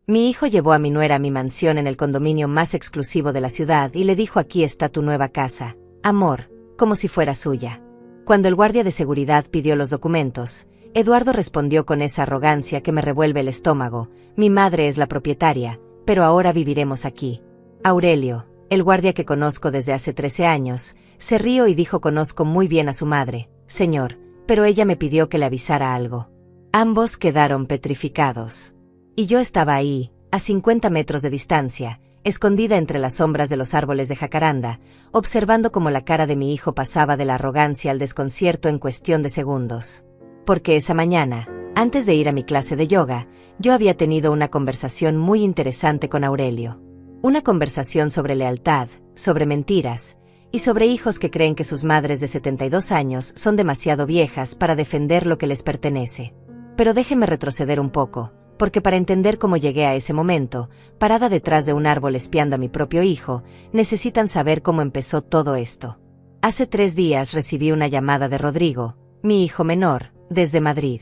Mi hijo llevó a mi nuera a mi mansión en el condominio más exclusivo de la ciudad y le dijo: aquí está tu nueva casa, amor, como si fuera suya. Cuando el guardia de seguridad pidió los documentos, Eduardo respondió con esa arrogancia que me revuelve el estómago: mi madre es la propietaria, pero ahora viviremos aquí. Aurelio, el guardia que conozco desde hace 13 años, se rió y dijo: conozco muy bien a su madre, señor, pero ella me pidió que le avisara algo. Ambos quedaron petrificados. Y yo estaba ahí, a 50 metros de distancia, escondida entre las sombras de los árboles de jacaranda, observando cómo la cara de mi hijo pasaba de la arrogancia al desconcierto en cuestión de segundos. Porque esa mañana, antes de ir a mi clase de yoga, yo había tenido una conversación muy interesante con Aurelio. Una conversación sobre lealtad, sobre mentiras, y sobre hijos que creen que sus madres de 72 años son demasiado viejas para defender lo que les pertenece. Pero déjeme retroceder un poco, porque para entender cómo llegué a ese momento, parada detrás de un árbol espiando a mi propio hijo, necesitan saber cómo empezó todo esto. Hace 3 días recibí una llamada de Rodrigo, mi hijo menor, desde Madrid.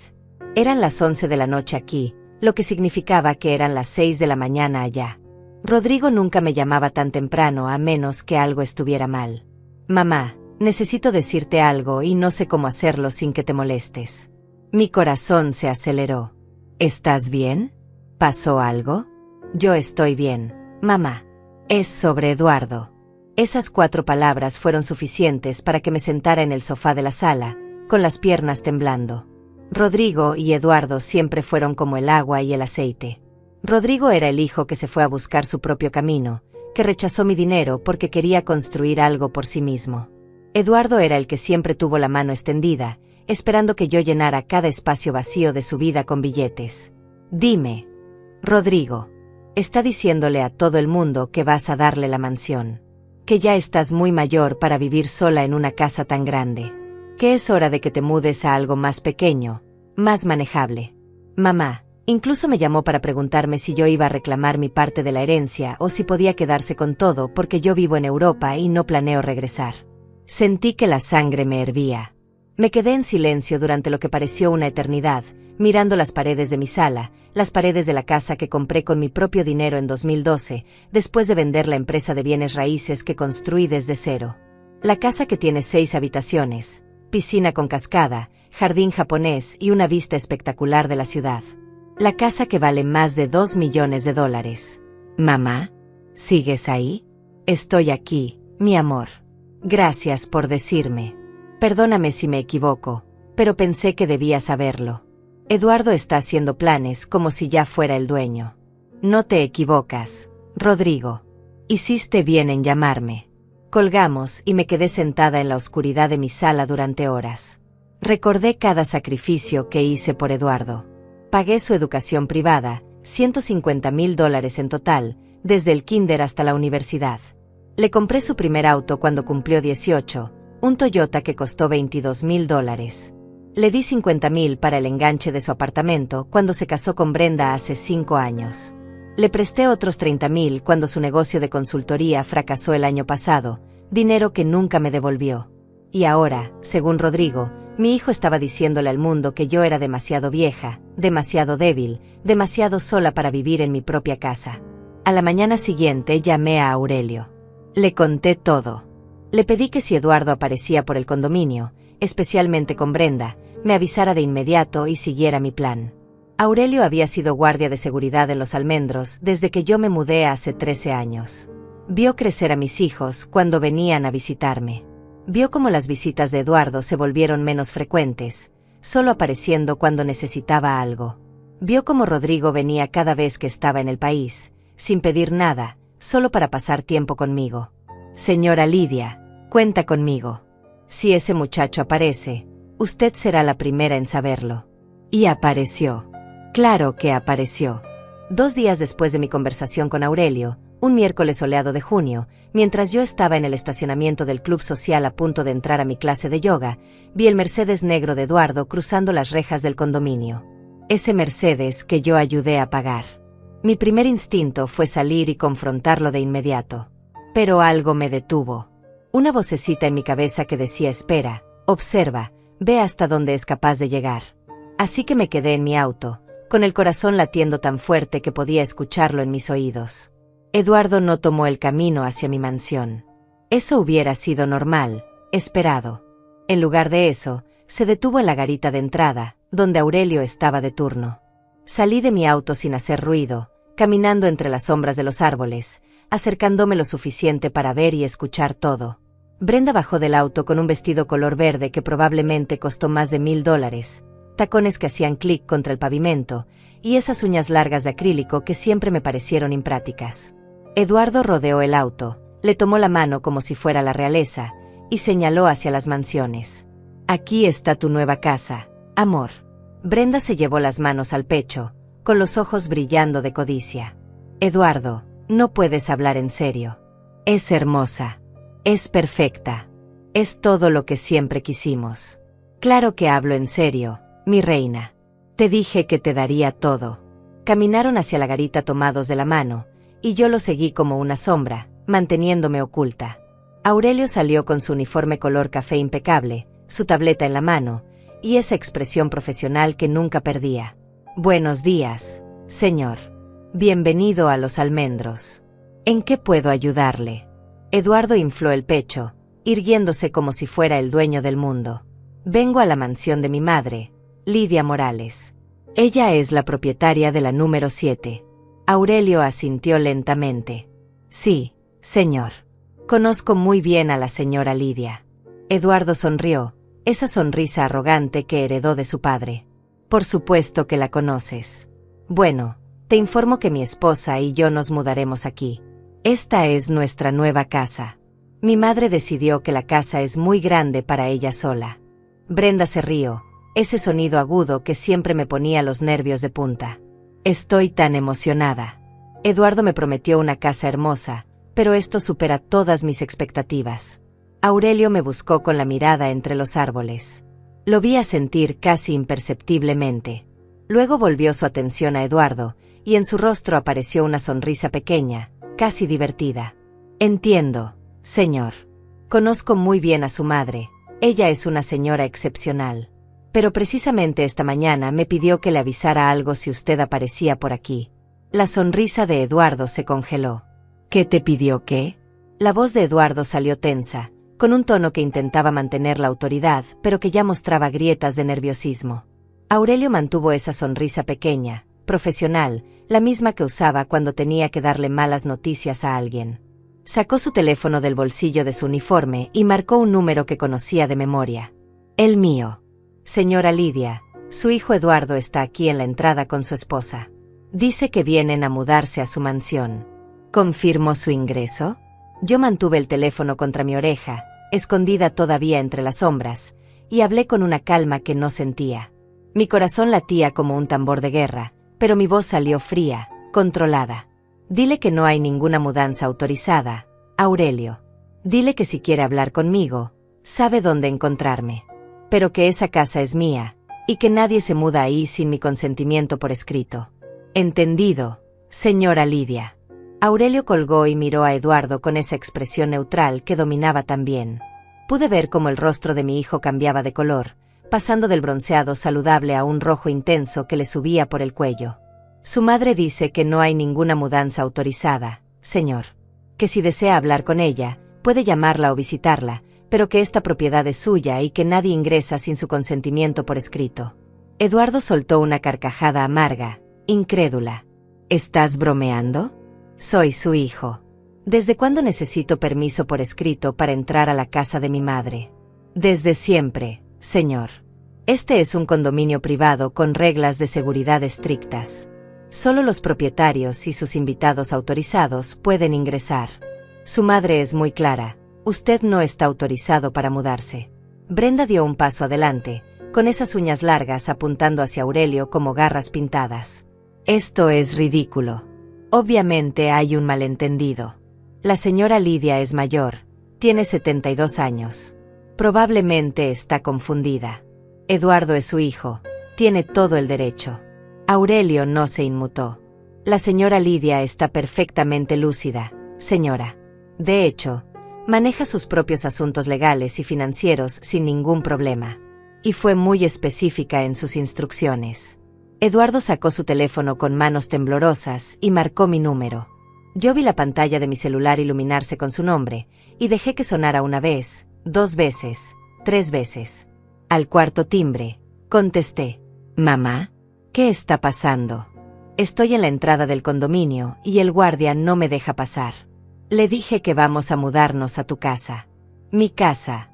Eran las 11 de la noche aquí, lo que significaba que eran las 6 de la mañana allá. Rodrigo nunca me llamaba tan temprano a menos que algo estuviera mal. Mamá, necesito decirte algo y no sé cómo hacerlo sin que te molestes. Mi corazón se aceleró. ¿Estás bien? ¿Pasó algo? Yo estoy bien, mamá. Es sobre Eduardo. Esas 4 palabras fueron suficientes para que me sentara en el sofá de la sala, con las piernas temblando. Rodrigo y Eduardo siempre fueron como el agua y el aceite. Rodrigo era el hijo que se fue a buscar su propio camino, que rechazó mi dinero porque quería construir algo por sí mismo. Eduardo era el que siempre tuvo la mano extendida, esperando que yo llenara cada espacio vacío de su vida con billetes. Dime, Rodrigo, está diciéndole a todo el mundo que vas a darle la mansión, que ya estás muy mayor para vivir sola en una casa tan grande, que es hora de que te mudes a algo más pequeño, más manejable. Mamá, incluso me llamó para preguntarme si yo iba a reclamar mi parte de la herencia o si podía quedarse con todo porque yo vivo en Europa y no planeo regresar. Sentí que la sangre me hervía. Me quedé en silencio durante lo que pareció una eternidad, mirando las paredes de mi sala, las paredes de la casa que compré con mi propio dinero en 2012, después de vender la empresa de bienes raíces que construí desde cero. La casa que tiene 6 habitaciones, piscina con cascada, jardín japonés y una vista espectacular de la ciudad. La casa que vale más de $2 millones. Mamá, ¿sigues ahí? Estoy aquí, mi amor. Gracias por decirme. Perdóname si me equivoco, pero pensé que debía saberlo. Eduardo está haciendo planes como si ya fuera el dueño. No te equivocas, Rodrigo. Hiciste bien en llamarme. Colgamos y me quedé sentada en la oscuridad de mi sala durante horas. Recordé cada sacrificio que hice por Eduardo. Pagué su educación privada, $150,000 en total, desde el kinder hasta la universidad. Le compré su primer auto cuando cumplió 18, un Toyota que costó $22,000. Le di $50,000 para el enganche de su apartamento cuando se casó con Brenda hace 5 años. Le presté otros $30,000 cuando su negocio de consultoría fracasó el año pasado, dinero que nunca me devolvió. Y ahora, según Rodrigo, mi hijo estaba diciéndole al mundo que yo era demasiado vieja, demasiado débil, demasiado sola para vivir en mi propia casa. A la mañana siguiente llamé a Aurelio. Le conté todo. Le pedí que si Eduardo aparecía por el condominio, especialmente con Brenda, me avisara de inmediato y siguiera mi plan. Aurelio había sido guardia de seguridad en Los Almendros desde que yo me mudé hace 13 años. Vio crecer a mis hijos cuando venían a visitarme. Vio cómo las visitas de Eduardo se volvieron menos frecuentes, solo apareciendo cuando necesitaba algo. Vio cómo Rodrigo venía cada vez que estaba en el país, sin pedir nada, solo para pasar tiempo conmigo. Señora Lidia, cuenta conmigo. Si ese muchacho aparece, usted será la primera en saberlo. Y apareció. Claro que apareció. 2 días después de mi conversación con Aurelio, un miércoles soleado de junio, mientras yo estaba en el estacionamiento del club social a punto de entrar a mi clase de yoga, vi el Mercedes negro de Eduardo cruzando las rejas del condominio. Ese Mercedes que yo ayudé a pagar. Mi primer instinto fue salir y confrontarlo de inmediato. Pero algo me detuvo. Una vocecita en mi cabeza que decía: espera, observa, ve hasta dónde es capaz de llegar. Así que me quedé en mi auto, con el corazón latiendo tan fuerte que podía escucharlo en mis oídos. Eduardo no tomó el camino hacia mi mansión. Eso hubiera sido normal, esperado. En lugar de eso, se detuvo en la garita de entrada, donde Aurelio estaba de turno. Salí de mi auto sin hacer ruido, caminando entre las sombras de los árboles, acercándome lo suficiente para ver y escuchar todo. Brenda bajó del auto con un vestido color verde que probablemente costó más de $1000, tacones que hacían clic contra el pavimento, y esas uñas largas de acrílico que siempre me parecieron imprácticas. Eduardo rodeó el auto, le tomó la mano como si fuera la realeza, y señaló hacia las mansiones. Aquí está tu nueva casa, amor. Brenda se llevó las manos al pecho, con los ojos brillando de codicia. Eduardo, no puedes hablar en serio. Es hermosa. Es perfecta. Es todo lo que siempre quisimos. Claro que hablo en serio, mi reina. Te dije que te daría todo. Caminaron hacia la garita tomados de la mano, y yo lo seguí como una sombra, manteniéndome oculta. Aurelio salió con su uniforme color café impecable, su tableta en la mano, y esa expresión profesional que nunca perdía. Buenos días, señor. Bienvenido a Los Almendros. ¿En qué puedo ayudarle? Eduardo infló el pecho, irguiéndose como si fuera el dueño del mundo. Vengo a la mansión de mi madre, Lidia Morales. Ella es la propietaria de la número 7. Aurelio asintió lentamente. Sí, señor. Conozco muy bien a la señora Lidia. Eduardo sonrió, esa sonrisa arrogante que heredó de su padre. Por supuesto que la conoces. Bueno, te informo que mi esposa y yo nos mudaremos aquí. Esta es nuestra nueva casa. Mi madre decidió que la casa es muy grande para ella sola. Brenda se rió, ese sonido agudo que siempre me ponía los nervios de punta. Estoy tan emocionada. Eduardo me prometió una casa hermosa, pero esto supera todas mis expectativas. Aurelio me buscó con la mirada entre los árboles. Lo vi asentir casi imperceptiblemente. Luego volvió su atención a Eduardo, y en su rostro apareció una sonrisa pequeña, casi divertida. Entiendo, señor. Conozco muy bien a su madre, ella es una señora excepcional. Pero precisamente esta mañana me pidió que le avisara algo si usted aparecía por aquí. La sonrisa de Eduardo se congeló. ¿Qué te pidió qué? La voz de Eduardo salió tensa, con un tono que intentaba mantener la autoridad, pero que ya mostraba grietas de nerviosismo. Aurelio mantuvo esa sonrisa pequeña, profesional, la misma que usaba cuando tenía que darle malas noticias a alguien. Sacó su teléfono del bolsillo de su uniforme y marcó un número que conocía de memoria. El mío. Señora Lidia, su hijo Eduardo está aquí en la entrada con su esposa. Dice que vienen a mudarse a su mansión. ¿Confirmó su ingreso? Yo mantuve el teléfono contra mi oreja, escondida todavía entre las sombras, y hablé con una calma que no sentía. Mi corazón latía como un tambor de guerra, pero mi voz salió fría, controlada. Dile que no hay ninguna mudanza autorizada, Aurelio. Dile que si quiere hablar conmigo, sabe dónde encontrarme. Pero que esa casa es mía, y que nadie se muda ahí sin mi consentimiento por escrito. Entendido, señora Lidia. Aurelio colgó y miró a Eduardo con esa expresión neutral que dominaba también. Pude ver cómo el rostro de mi hijo cambiaba de color, pasando del bronceado saludable a un rojo intenso que le subía por el cuello. Su madre dice que no hay ninguna mudanza autorizada, señor. Que si desea hablar con ella, puede llamarla o visitarla, pero que esta propiedad es suya y que nadie ingresa sin su consentimiento por escrito. Eduardo soltó una carcajada amarga, incrédula. ¿Estás bromeando? Soy su hijo. ¿Desde cuándo necesito permiso por escrito para entrar a la casa de mi madre? Desde siempre, señor. Este es un condominio privado con reglas de seguridad estrictas. Solo los propietarios y sus invitados autorizados pueden ingresar. Su madre es muy clara. Usted no está autorizado para mudarse. Brenda dio un paso adelante, con esas uñas largas apuntando hacia Aurelio como garras pintadas. Esto es ridículo. Obviamente hay un malentendido. La señora Lidia es mayor, tiene 72 años. Probablemente está confundida. Eduardo es su hijo, tiene todo el derecho. Aurelio no se inmutó. La señora Lidia está perfectamente lúcida, señora. De hecho, maneja sus propios asuntos legales y financieros sin ningún problema. Y fue muy específica en sus instrucciones. Eduardo sacó su teléfono con manos temblorosas y marcó mi número. Yo vi la pantalla de mi celular iluminarse con su nombre, y dejé que sonara una vez, 2 veces, 3 veces. Al cuarto timbre, contesté. «Mamá, ¿qué está pasando?» «Estoy en la entrada del condominio y el guardia no me deja pasar. Le dije que vamos a mudarnos a tu casa». «Mi casa,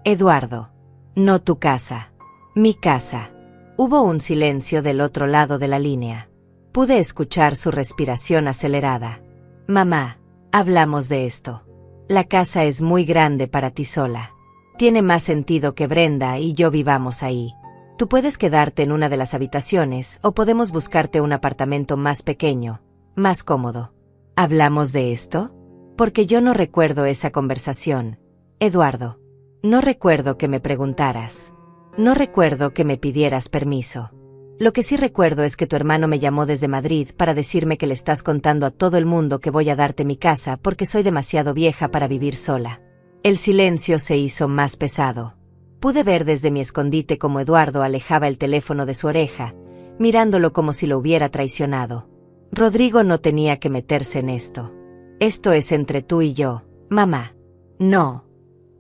Eduardo. No tu casa. Mi casa». Hubo un silencio del otro lado de la línea. Pude escuchar su respiración acelerada. «Mamá, hablamos de esto. La casa es muy grande para ti sola. Tiene más sentido que Brenda y yo vivamos ahí. Tú puedes quedarte en una de las habitaciones o podemos buscarte un apartamento más pequeño, más cómodo». ¿Hablamos de esto? Porque yo no recuerdo esa conversación, Eduardo. No recuerdo que me preguntaras. No recuerdo que me pidieras permiso. Lo que sí recuerdo es que tu hermano me llamó desde Madrid para decirme que le estás contando a todo el mundo que voy a darte mi casa porque soy demasiado vieja para vivir sola. El silencio se hizo más pesado. Pude ver desde mi escondite cómo Eduardo alejaba el teléfono de su oreja, mirándolo como si lo hubiera traicionado. Rodrigo no tenía que meterse en esto. Esto es entre tú y yo, mamá. No,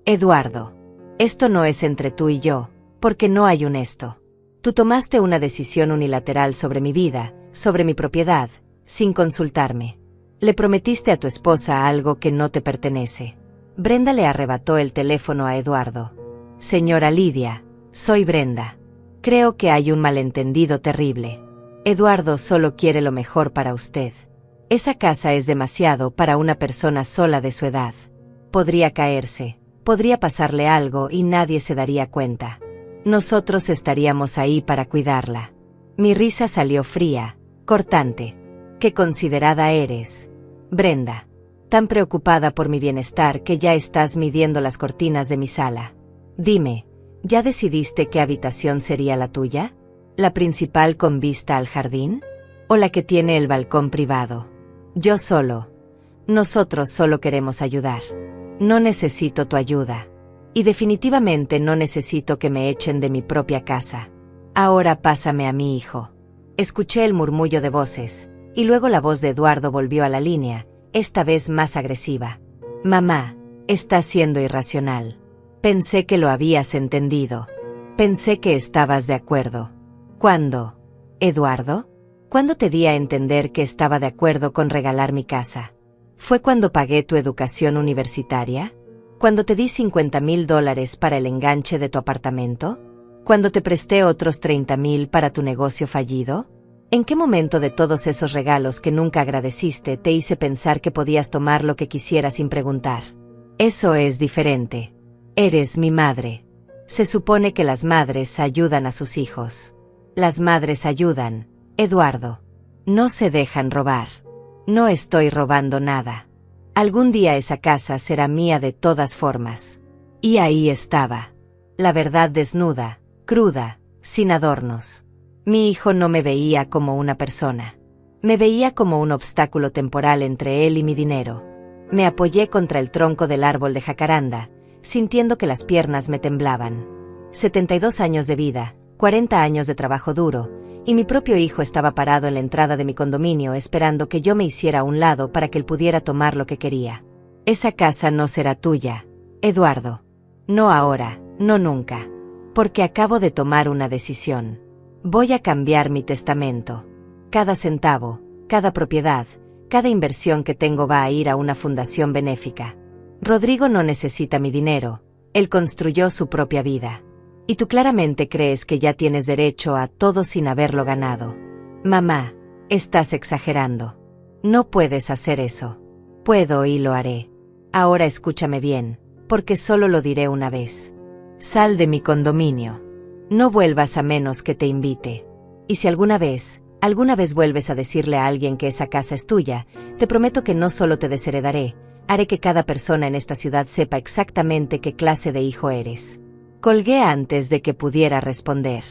Eduardo. Esto no es entre tú y yo, porque no hay un esto. Tú tomaste una decisión unilateral sobre mi vida, sobre mi propiedad, sin consultarme. Le prometiste a tu esposa algo que no te pertenece. Brenda le arrebató el teléfono a Eduardo. «Señora Lidia, soy Brenda. Creo que hay un malentendido terrible. Eduardo solo quiere lo mejor para usted. Esa casa es demasiado para una persona sola de su edad. Podría caerse, podría pasarle algo y nadie se daría cuenta. Nosotros estaríamos ahí para cuidarla». Mi risa salió fría, cortante. «Qué considerada eres, Brenda. Tan preocupada por mi bienestar que ya estás midiendo las cortinas de mi sala. Dime, ¿ya decidiste qué habitación sería la tuya? ¿La principal con vista al jardín? ¿O la que tiene el balcón privado? Nosotros solo queremos ayudar. No necesito tu ayuda. Y definitivamente no necesito que me echen de mi propia casa. Ahora pásame a mi hijo». Escuché el murmullo de voces, y luego la voz de Eduardo volvió a la línea, esta vez más agresiva. «Mamá, estás siendo irracional. Pensé que lo habías entendido. Pensé que estabas de acuerdo». «¿Cuándo, Eduardo? ¿Cuándo te di a entender que estaba de acuerdo con regalar mi casa? ¿Fue cuando pagué tu educación universitaria? ¿Cuando te di $50,000 para el enganche de tu apartamento? ¿Cuando te presté otros $30,000 para tu negocio fallido? ¿En qué momento de todos esos regalos que nunca agradeciste te hice pensar que podías tomar lo que quisieras sin preguntar? Eso es diferente. Eres mi madre. Se supone que las madres ayudan a sus hijos. Las madres ayudan, Eduardo. No se dejan robar. No estoy robando nada. Algún día esa casa será mía de todas formas». Y ahí estaba. La verdad desnuda, cruda, sin adornos. Mi hijo no me veía como una persona. Me veía como un obstáculo temporal entre él y mi dinero. Me apoyé contra el tronco del árbol de jacaranda, sintiendo que las piernas me temblaban. 72 años de vida, 40 años de trabajo duro, y mi propio hijo estaba parado en la entrada de mi condominio esperando que yo me hiciera a un lado para que él pudiera tomar lo que quería. «Esa casa no será tuya, Eduardo. No ahora, no nunca. Porque acabo de tomar una decisión. Voy a cambiar mi testamento. Cada centavo, cada propiedad, cada inversión que tengo va a ir a una fundación benéfica. Rodrigo no necesita mi dinero, él construyó su propia vida. Y tú claramente crees que ya tienes derecho a todo sin haberlo ganado. Mamá, estás exagerando. No puedes hacer eso. Puedo y lo haré. Ahora escúchame bien, porque solo lo diré una vez. Sal de mi condominio. No vuelvas a menos que te invite. Y si alguna vez vuelves a decirle a alguien que esa casa es tuya, te prometo que no solo te desheredaré, haré que cada persona en esta ciudad sepa exactamente qué clase de hijo eres». Colgué antes de que pudiera responder.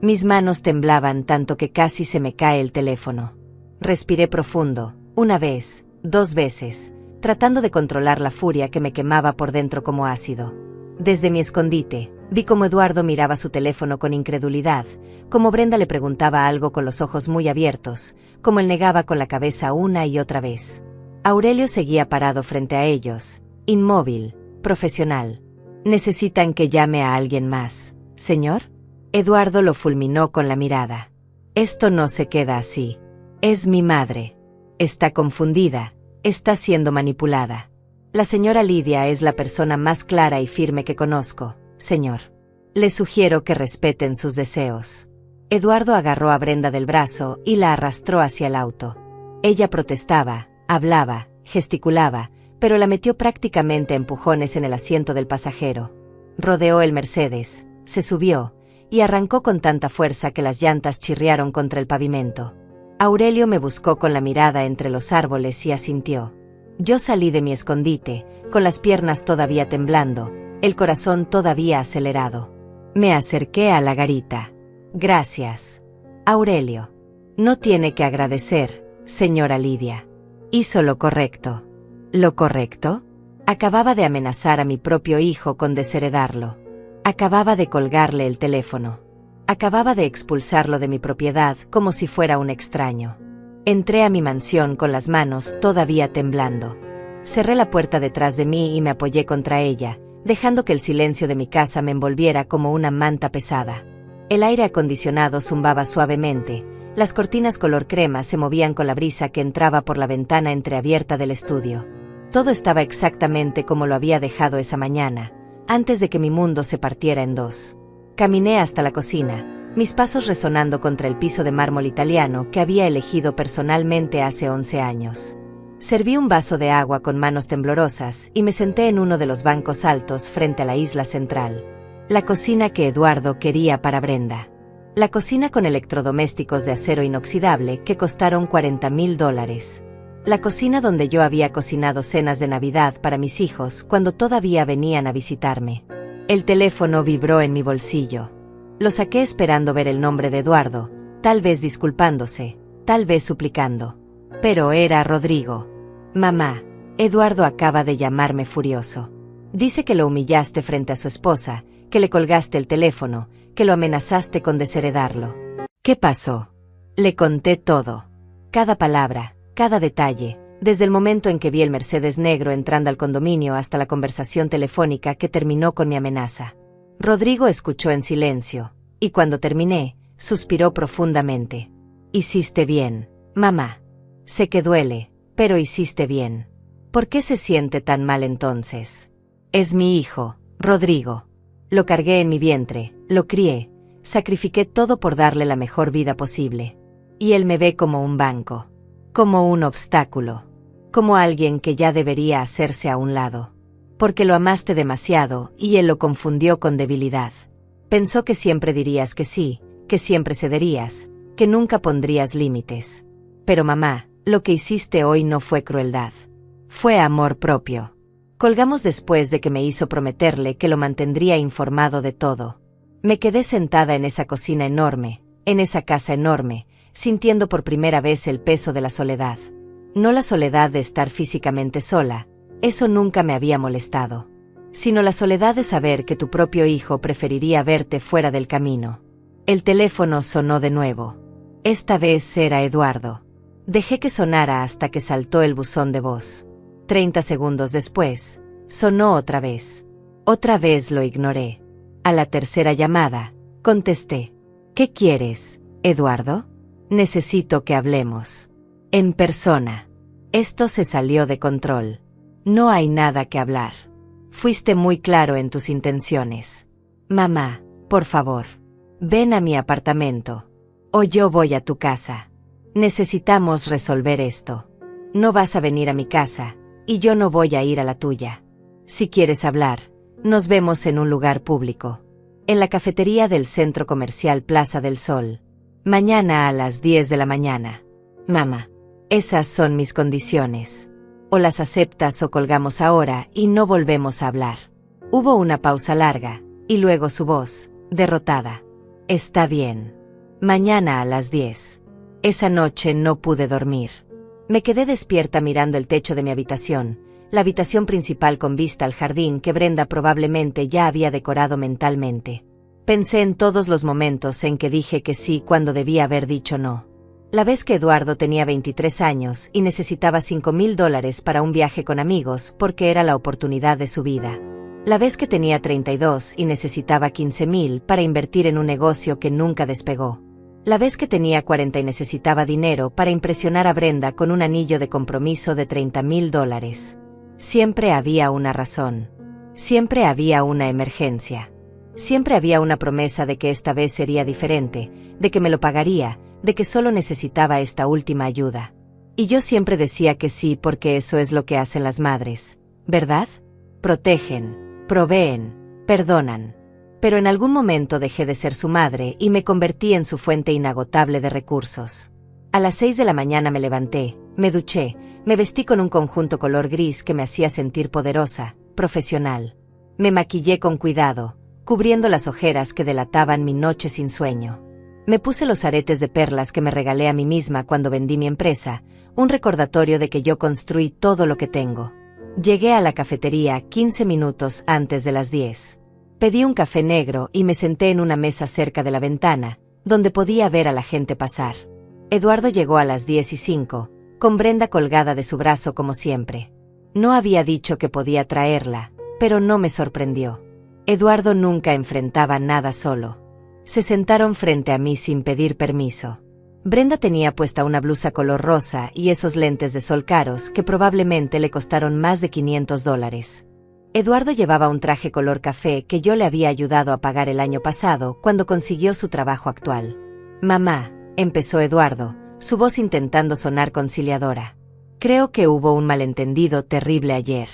Mis manos temblaban tanto que casi se me cae el teléfono. Respiré profundo, una vez, 2 veces, tratando de controlar la furia que me quemaba por dentro como ácido. Desde mi escondite, Vi cómo Eduardo miraba su teléfono con incredulidad, cómo Brenda le preguntaba algo con los ojos muy abiertos, cómo él negaba con la cabeza una y otra vez. Aurelio seguía parado frente a ellos, inmóvil, profesional. ¿Necesitan que llame a alguien más, señor? Eduardo lo fulminó con la mirada. Esto no se queda así. Es mi madre. Está confundida, está siendo manipulada. La señora Lidia es la persona más clara y firme que conozco, señor. Le sugiero que respeten sus deseos. Eduardo agarró a Brenda del brazo y la arrastró hacia el auto. Ella protestaba, hablaba, gesticulaba, pero la metió prácticamente a empujones en el asiento del pasajero. Rodeó el Mercedes, se subió, y arrancó con tanta fuerza que las llantas chirriaron contra el pavimento. Aurelio me buscó con la mirada entre los árboles y asintió. Yo salí de mi escondite, con las piernas todavía temblando, el corazón todavía acelerado. Me acerqué a la garita. Gracias, Aurelio. No tiene que agradecer, señora Lidia. Hizo lo correcto. ¿Lo correcto? Acababa de amenazar a mi propio hijo con desheredarlo. Acababa de colgarle el teléfono. Acababa de expulsarlo de mi propiedad como si fuera un extraño. Entré a mi mansión con las manos todavía temblando. Cerré la puerta detrás de mí y me apoyé contra ella, dejando que el silencio de mi casa me envolviera como una manta pesada. El aire acondicionado zumbaba suavemente, las cortinas color crema se movían con la brisa que entraba por la ventana entreabierta del estudio. Todo estaba exactamente como lo había dejado esa mañana, antes de que mi mundo se partiera en dos. Caminé hasta la cocina, mis pasos resonando contra el piso de mármol italiano que había elegido personalmente hace 11 años. Serví un vaso de agua con manos temblorosas y me senté en uno de los bancos altos frente a la isla central. La cocina que Eduardo quería para Brenda. La cocina con electrodomésticos de acero inoxidable que costaron $40,000. La cocina donde yo había cocinado cenas de Navidad para mis hijos cuando todavía venían a visitarme. El teléfono vibró en mi bolsillo. Lo saqué esperando ver el nombre de Eduardo, tal vez disculpándose, tal vez suplicando. Pero era Rodrigo. Mamá, Eduardo acaba de llamarme furioso. Dice que lo humillaste frente a su esposa, que le colgaste el teléfono, que lo amenazaste con desheredarlo. ¿Qué pasó? Le conté todo. Cada palabra, cada detalle, desde el momento en que vi el Mercedes negro entrando al condominio hasta la conversación telefónica que terminó con mi amenaza. Rodrigo escuchó en silencio, y cuando terminé, suspiró profundamente. Hiciste bien, mamá. Sé que duele, pero hiciste bien. ¿Por qué se siente tan mal entonces? Es mi hijo, Rodrigo. Lo cargué en mi vientre, lo crié, sacrifiqué todo por darle la mejor vida posible. Y él me ve como un banco, como un obstáculo, como alguien que ya debería hacerse a un lado. Porque lo amaste demasiado y él lo confundió con debilidad. Pensó que siempre dirías que sí, que siempre cederías, que nunca pondrías límites. Pero mamá, lo que hiciste hoy no fue crueldad. Fue amor propio. Colgamos después de que me hizo prometerle que lo mantendría informado de todo. Me quedé sentada en esa cocina enorme, en esa casa enorme, sintiendo por primera vez el peso de la soledad. No la soledad de estar físicamente sola, eso nunca me había molestado. Sino la soledad de saber que tu propio hijo preferiría verte fuera del camino. El teléfono sonó de nuevo. Esta vez era Eduardo. Dejé que sonara hasta que saltó el buzón de voz. 30 segundos después, sonó otra vez. Otra vez lo ignoré. A la tercera llamada, contesté. ¿Qué quieres, Eduardo? Necesito que hablemos. En persona. Esto se salió de control. No hay nada que hablar. Fuiste muy claro en tus intenciones. Mamá, por favor, ven a mi apartamento. O yo voy a tu casa. Necesitamos resolver esto. No vas a venir a mi casa, y yo no voy a ir a la tuya. Si quieres hablar, nos vemos en un lugar público. En la cafetería del centro comercial Plaza del Sol. Mañana a las 10 de la mañana. Mamá, esas son mis condiciones. O las aceptas o colgamos ahora y no volvemos a hablar. Hubo una pausa larga, y luego su voz, derrotada. Está bien. Mañana a las 10. Esa noche no pude dormir. Me quedé despierta mirando el techo de mi habitación, la habitación principal con vista al jardín que Brenda probablemente ya había decorado mentalmente. Pensé en todos los momentos en que dije que sí cuando debía haber dicho no. La vez que Eduardo tenía 23 años y necesitaba $5,000 para un viaje con amigos porque era la oportunidad de su vida. La vez que tenía 32 y necesitaba $15,000 para invertir en un negocio que nunca despegó. La vez que tenía 40 y necesitaba dinero para impresionar a Brenda con un anillo de compromiso de $30,000. Siempre había una razón. Siempre había una emergencia. Siempre había una promesa de que esta vez sería diferente, de que me lo pagaría, de que solo necesitaba esta última ayuda. Y yo siempre decía que sí porque eso es lo que hacen las madres, ¿verdad? Protegen, proveen, perdonan. Pero en algún momento dejé de ser su madre y me convertí en su fuente inagotable de recursos. A las 6 de la mañana me levanté, me duché, me vestí con un conjunto color gris que me hacía sentir poderosa, profesional. Me maquillé con cuidado, cubriendo las ojeras que delataban mi noche sin sueño. Me puse los aretes de perlas que me regalé a mí misma cuando vendí mi empresa, un recordatorio de que yo construí todo lo que tengo. Llegué a la cafetería 15 minutos antes de las 10. Pedí un café negro y me senté en una mesa cerca de la ventana, donde podía ver a la gente pasar. Eduardo llegó a las 10:05, con Brenda colgada de su brazo como siempre. No había dicho que podía traerla, pero no me sorprendió. Eduardo nunca enfrentaba nada solo. Se sentaron frente a mí sin pedir permiso. Brenda tenía puesta una blusa color rosa y esos lentes de sol caros que probablemente le costaron más de $500. Eduardo llevaba un traje color café que yo le había ayudado a pagar el año pasado cuando consiguió su trabajo actual. Mamá, empezó Eduardo, su voz intentando sonar conciliadora. Creo que hubo un malentendido terrible ayer.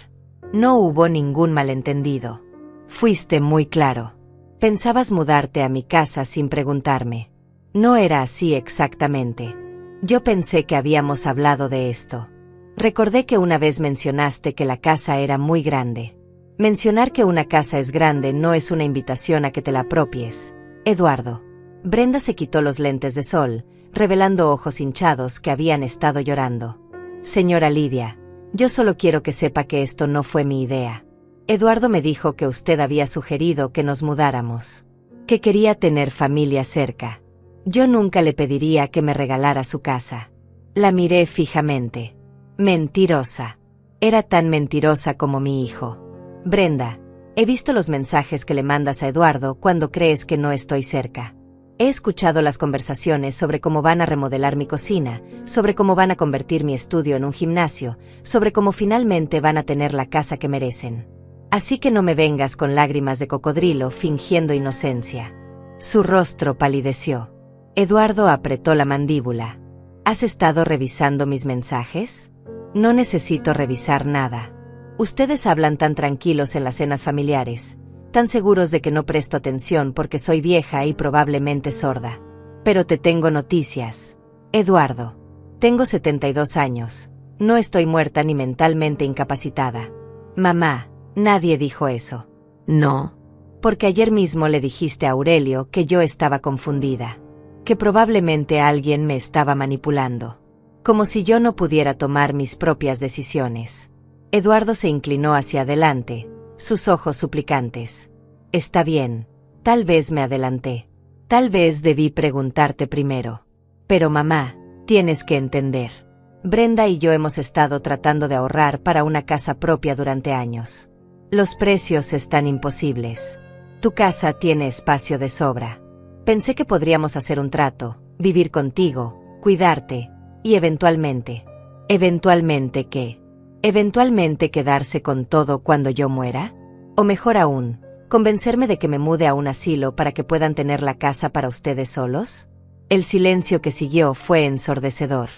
No hubo ningún malentendido. Fuiste muy claro. Pensabas mudarte a mi casa sin preguntarme. No era así exactamente. Yo pensé que habíamos hablado de esto. Recordé que una vez mencionaste que la casa era muy grande. Mencionar que una casa es grande no es una invitación a que te la apropies, Eduardo. Brenda se quitó los lentes de sol, revelando ojos hinchados que habían estado llorando. Señora Lidia, yo solo quiero que sepa que esto no fue mi idea. Eduardo me dijo que usted había sugerido que nos mudáramos. Que quería tener familia cerca. Yo nunca le pediría que me regalara su casa. La miré fijamente. Mentirosa. Era tan mentirosa como mi hijo. Brenda, he visto los mensajes que le mandas a Eduardo cuando crees que no estoy cerca. He escuchado las conversaciones sobre cómo van a remodelar mi cocina, sobre cómo van a convertir mi estudio en un gimnasio, sobre cómo finalmente van a tener la casa que merecen. Así que no me vengas con lágrimas de cocodrilo fingiendo inocencia. Su rostro palideció. Eduardo apretó la mandíbula. ¿Has estado revisando mis mensajes? No necesito revisar nada. Ustedes hablan tan tranquilos en las cenas familiares, tan seguros de que no presto atención porque soy vieja y probablemente sorda. Pero te tengo noticias. Eduardo. Tengo 72 años. No estoy muerta ni mentalmente incapacitada. Mamá. Nadie dijo eso. No. Porque ayer mismo le dijiste a Aurelio que yo estaba confundida. Que probablemente alguien me estaba manipulando. Como si yo no pudiera tomar mis propias decisiones. Eduardo se inclinó hacia adelante, sus ojos suplicantes. Está bien, tal vez me adelanté. Tal vez debí preguntarte primero. Pero mamá, tienes que entender. Brenda y yo hemos estado tratando de ahorrar para una casa propia durante años. Los precios están imposibles. Tu casa tiene espacio de sobra. Pensé que podríamos hacer un trato, vivir contigo, cuidarte, y eventualmente. ¿Eventualmente qué? ¿Eventualmente quedarse con todo cuando yo muera? O mejor aún, ¿convencerme de que me mude a un asilo para que puedan tener la casa para ustedes solos? El silencio que siguió fue ensordecedor.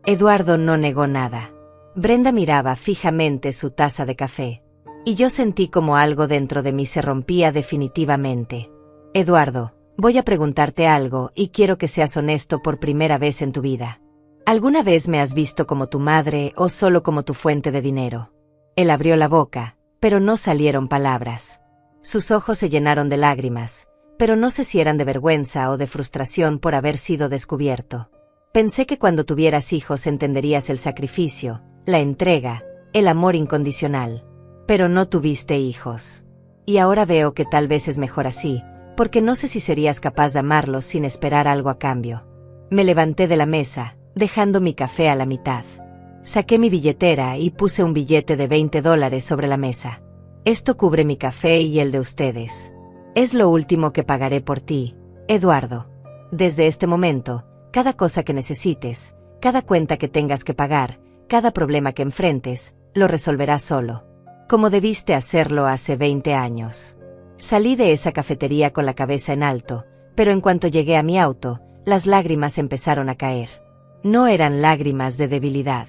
Eduardo no negó nada. Brenda miraba fijamente su taza de café. Y yo sentí como algo dentro de mí se rompía definitivamente. Eduardo, voy a preguntarte algo y quiero que seas honesto por primera vez en tu vida. ¿Alguna vez me has visto como tu madre o solo como tu fuente de dinero? Él abrió la boca, pero no salieron palabras. Sus ojos se llenaron de lágrimas, pero no sé si eran de vergüenza o de frustración por haber sido descubierto. Pensé que cuando tuvieras hijos entenderías el sacrificio, la entrega, el amor incondicional. Pero no tuviste hijos. Y ahora veo que tal vez es mejor así, porque no sé si serías capaz de amarlos sin esperar algo a cambio. Me levanté de la mesa, dejando mi café a la mitad. Saqué mi billetera y puse un billete de $20 sobre la mesa. Esto cubre mi café y el de ustedes. Es lo último que pagaré por ti, Eduardo. Desde este momento, cada cosa que necesites, cada cuenta que tengas que pagar, cada problema que enfrentes, lo resolverás solo. Como debiste hacerlo hace 20 años. Salí de esa cafetería con la cabeza en alto, pero en cuanto llegué a mi auto, las lágrimas empezaron a caer. No eran lágrimas de debilidad.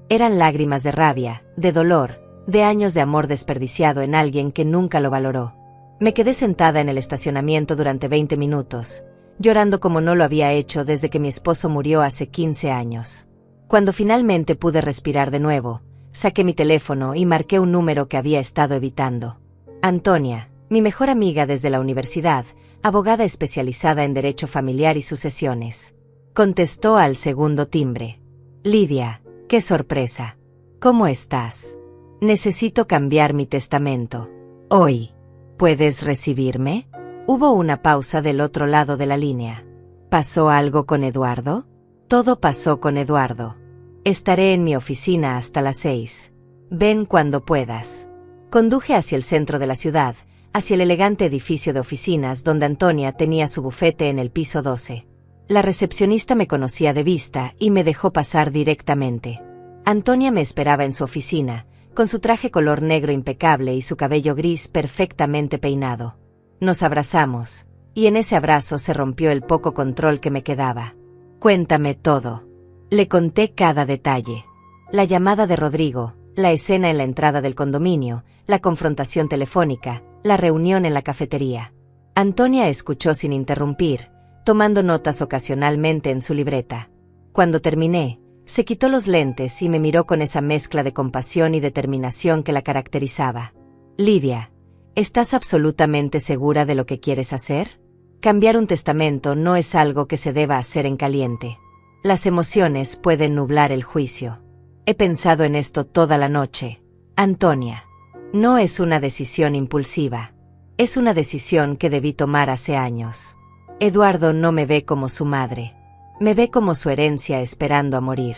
Eran lágrimas de rabia, de dolor, de años de amor desperdiciado en alguien que nunca lo valoró. Me quedé sentada en el estacionamiento durante 20 minutos, llorando como no lo había hecho desde que mi esposo murió hace 15 años. Cuando finalmente pude respirar de nuevo, saqué mi teléfono y marqué un número que había estado evitando. Antonia, mi mejor amiga desde la universidad, abogada especializada en derecho familiar y sucesiones. Contestó al segundo timbre. Lidia, qué sorpresa. ¿Cómo estás? Necesito cambiar mi testamento. Hoy. ¿Puedes recibirme? Hubo una pausa del otro lado de la línea. ¿Pasó algo con Eduardo? Todo pasó con Eduardo. Estaré en mi oficina hasta las 6. Ven cuando puedas. Conduje hacia el centro de la ciudad, hacia el elegante edificio de oficinas donde Antonia tenía su bufete en el piso 12. La recepcionista me conocía de vista y me dejó pasar directamente. Antonia me esperaba en su oficina, con su traje color negro impecable y su cabello gris perfectamente peinado. Nos abrazamos, y en ese abrazo se rompió el poco control que me quedaba. Cuéntame todo. Le conté cada detalle. La llamada de Rodrigo, la escena en la entrada del condominio, la confrontación telefónica, la reunión en la cafetería. Antonia escuchó sin interrumpir, tomando notas ocasionalmente en su libreta. Cuando terminé, se quitó los lentes y me miró con esa mezcla de compasión y determinación que la caracterizaba. Lidia, ¿estás absolutamente segura de lo que quieres hacer? Cambiar un testamento no es algo que se deba hacer en caliente. Las emociones pueden nublar el juicio. He pensado en esto toda la noche, Antonia. No es una decisión impulsiva. Es una decisión que debí tomar hace años. Eduardo no me ve como su madre. Me ve como su herencia esperando a morir.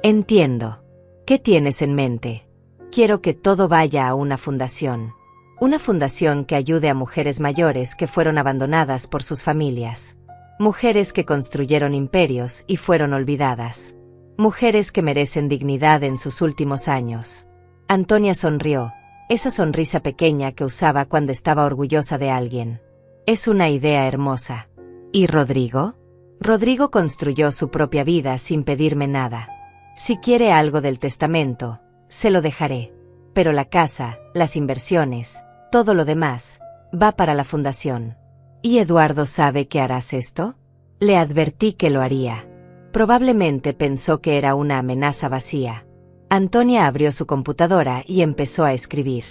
Entiendo. ¿Qué tienes en mente? Quiero que todo vaya a una fundación. Una fundación que ayude a mujeres mayores que fueron abandonadas por sus familias. Mujeres que construyeron imperios y fueron olvidadas. Mujeres que merecen dignidad en sus últimos años. Antonia sonrió, esa sonrisa pequeña que usaba cuando estaba orgullosa de alguien. Es una idea hermosa. ¿Y Rodrigo? Rodrigo construyó su propia vida sin pedirme nada. Si quiere algo del testamento, se lo dejaré. Pero la casa, las inversiones, todo lo demás, va para la fundación. ¿Y Eduardo sabe que harás esto? Le advertí que lo haría. Probablemente pensó que era una amenaza vacía. Antonia abrió su computadora y empezó a escribir.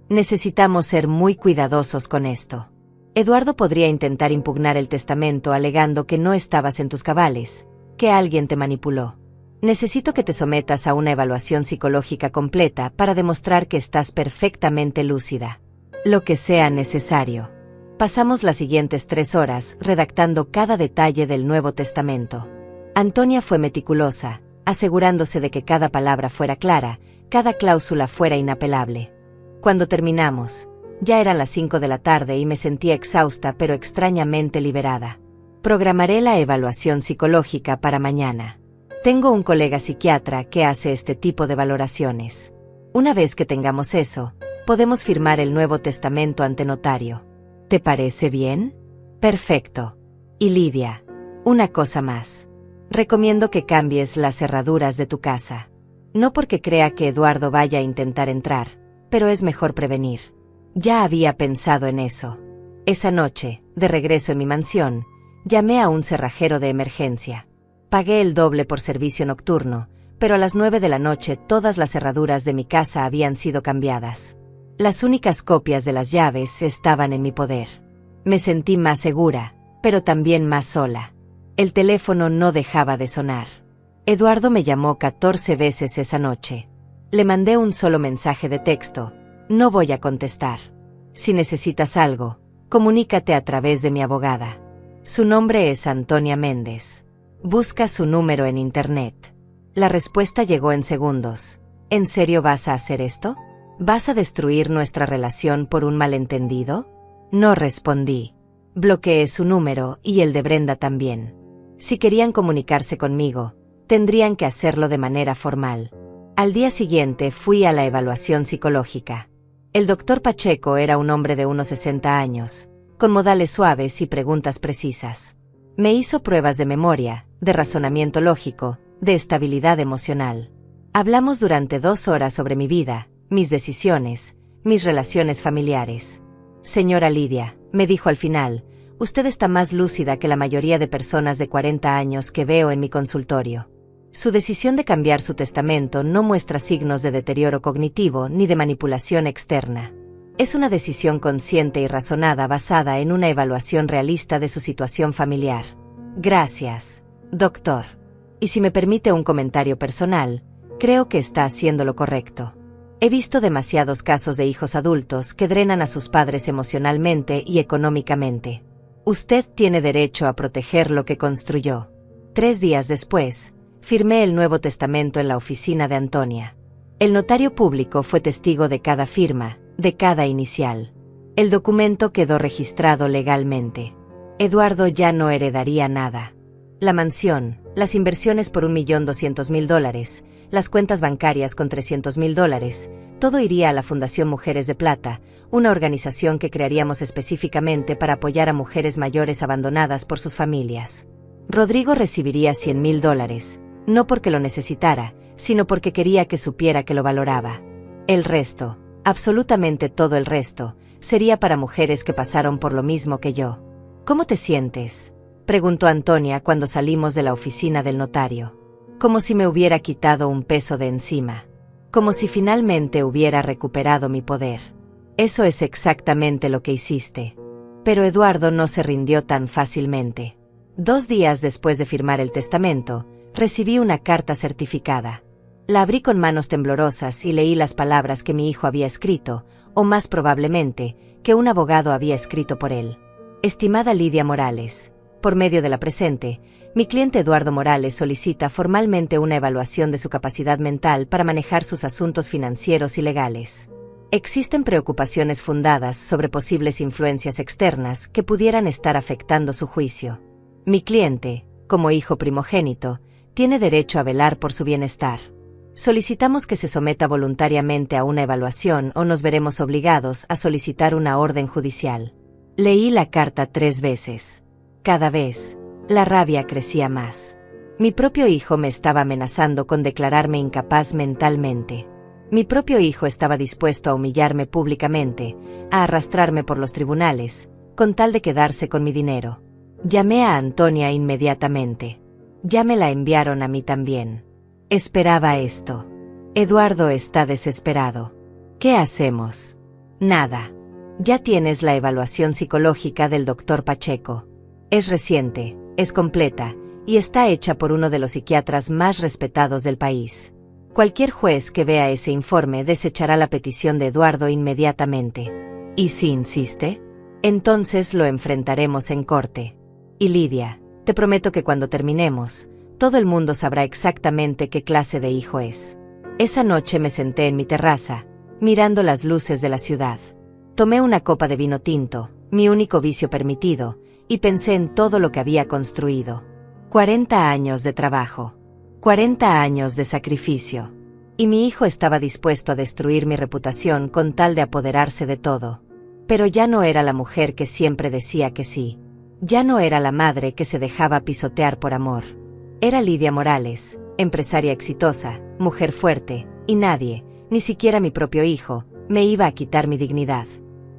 Necesitamos ser muy cuidadosos con esto. Eduardo podría intentar impugnar el testamento alegando que no estabas en tus cabales, que alguien te manipuló. Necesito que te sometas a una evaluación psicológica completa para demostrar que estás perfectamente lúcida. Lo que sea necesario. Pasamos las siguientes 3 horas redactando cada detalle del Nuevo Testamento. Antonia fue meticulosa, asegurándose de que cada palabra fuera clara, cada cláusula fuera inapelable. Cuando terminamos, ya eran las 5 de la tarde y me sentía exhausta pero extrañamente liberada. Programaré la evaluación psicológica para mañana. Tengo un colega psiquiatra que hace este tipo de valoraciones. Una vez que tengamos eso, podemos firmar el Nuevo Testamento ante notario. ¿Te parece bien? Perfecto. Y Lidia, una cosa más. Recomiendo que cambies las cerraduras de tu casa. No porque crea que Eduardo vaya a intentar entrar, pero es mejor prevenir. Ya había pensado en eso. Esa noche, de regreso en mi mansión, llamé a un cerrajero de emergencia. Pagué el doble por servicio nocturno, pero a las 9 de la noche todas las cerraduras de mi casa habían sido cambiadas. Las únicas copias de las llaves estaban en mi poder. Me sentí más segura, pero también más sola. El teléfono no dejaba de sonar. Eduardo me llamó 14 veces esa noche. Le mandé un solo mensaje de texto: no voy a contestar. Si necesitas algo, comunícate a través de mi abogada. Su nombre es Antonia Méndez. Busca su número en internet. La respuesta llegó en segundos. ¿En serio vas a hacer esto? ¿Vas a destruir nuestra relación por un malentendido? No respondí. Bloqueé su número y el de Brenda también. Si querían comunicarse conmigo, tendrían que hacerlo de manera formal. Al día siguiente fui a la evaluación psicológica. El doctor Pacheco era un hombre de unos 60 años, con modales suaves y preguntas precisas. Me hizo pruebas de memoria, de razonamiento lógico, de estabilidad emocional. Hablamos durante 2 horas sobre mi vida, mis decisiones, mis relaciones familiares. Señora Lidia, me dijo al final, usted está más lúcida que la mayoría de personas de 40 años que veo en mi consultorio. Su decisión de cambiar su testamento no muestra signos de deterioro cognitivo ni de manipulación externa. Es una decisión consciente y razonada basada en una evaluación realista de su situación familiar. Gracias, doctor. Y si me permite un comentario personal, creo que está haciendo lo correcto. He visto demasiados casos de hijos adultos que drenan a sus padres emocionalmente y económicamente. Usted tiene derecho a proteger lo que construyó. 3 días después, firmé el nuevo testamento en la oficina de Antonia. El notario público fue testigo de cada firma, de cada inicial. El documento quedó registrado legalmente. Eduardo ya no heredaría nada. La mansión, las inversiones por $1.200.000, las cuentas bancarias con $300.000, todo iría a la Fundación Mujeres de Plata, una organización que crearíamos específicamente para apoyar a mujeres mayores abandonadas por sus familias. Rodrigo recibiría $100.000, no porque lo necesitara, sino porque quería que supiera que lo valoraba. El resto, absolutamente todo el resto, sería para mujeres que pasaron por lo mismo que yo. ¿Cómo te sientes?, preguntó Antonia cuando salimos de la oficina del notario. Como si me hubiera quitado un peso de encima. Como si finalmente hubiera recuperado mi poder. Eso es exactamente lo que hiciste. Pero Eduardo no se rindió tan fácilmente. 2 días después de firmar el testamento, recibí una carta certificada. La abrí con manos temblorosas y leí las palabras que mi hijo había escrito, o más probablemente, que un abogado había escrito por él. Estimada Lidia Morales, por medio de la presente, mi cliente Eduardo Morales solicita formalmente una evaluación de su capacidad mental para manejar sus asuntos financieros y legales. Existen preocupaciones fundadas sobre posibles influencias externas que pudieran estar afectando su juicio. Mi cliente, como hijo primogénito, tiene derecho a velar por su bienestar. Solicitamos que se someta voluntariamente a una evaluación o nos veremos obligados a solicitar una orden judicial. Leí la carta 3 veces. Cada vez, la rabia crecía más. Mi propio hijo me estaba amenazando con declararme incapaz mentalmente. Mi propio hijo estaba dispuesto a humillarme públicamente, a arrastrarme por los tribunales, con tal de quedarse con mi dinero. Llamé a Antonia inmediatamente. Ya me la enviaron a mí también. Esperaba esto. Eduardo está desesperado. ¿Qué hacemos? Nada. Ya tienes la evaluación psicológica del doctor Pacheco. Es reciente, es completa, y está hecha por uno de los psiquiatras más respetados del país. Cualquier juez que vea ese informe desechará la petición de Eduardo inmediatamente. ¿Y si insiste? Entonces lo enfrentaremos en corte. Y Lidia, te prometo que cuando terminemos, todo el mundo sabrá exactamente qué clase de hijo es. Esa noche me senté en mi terraza, mirando las luces de la ciudad. Tomé una copa de vino tinto, mi único vicio permitido, y pensé en todo lo que había construido. 40 años de trabajo. 40 años de sacrificio. Y mi hijo estaba dispuesto a destruir mi reputación con tal de apoderarse de todo. Pero ya no era la mujer que siempre decía que sí. Ya no era la madre que se dejaba pisotear por amor. Era Lidia Morales, empresaria exitosa, mujer fuerte, y nadie, ni siquiera mi propio hijo, me iba a quitar mi dignidad.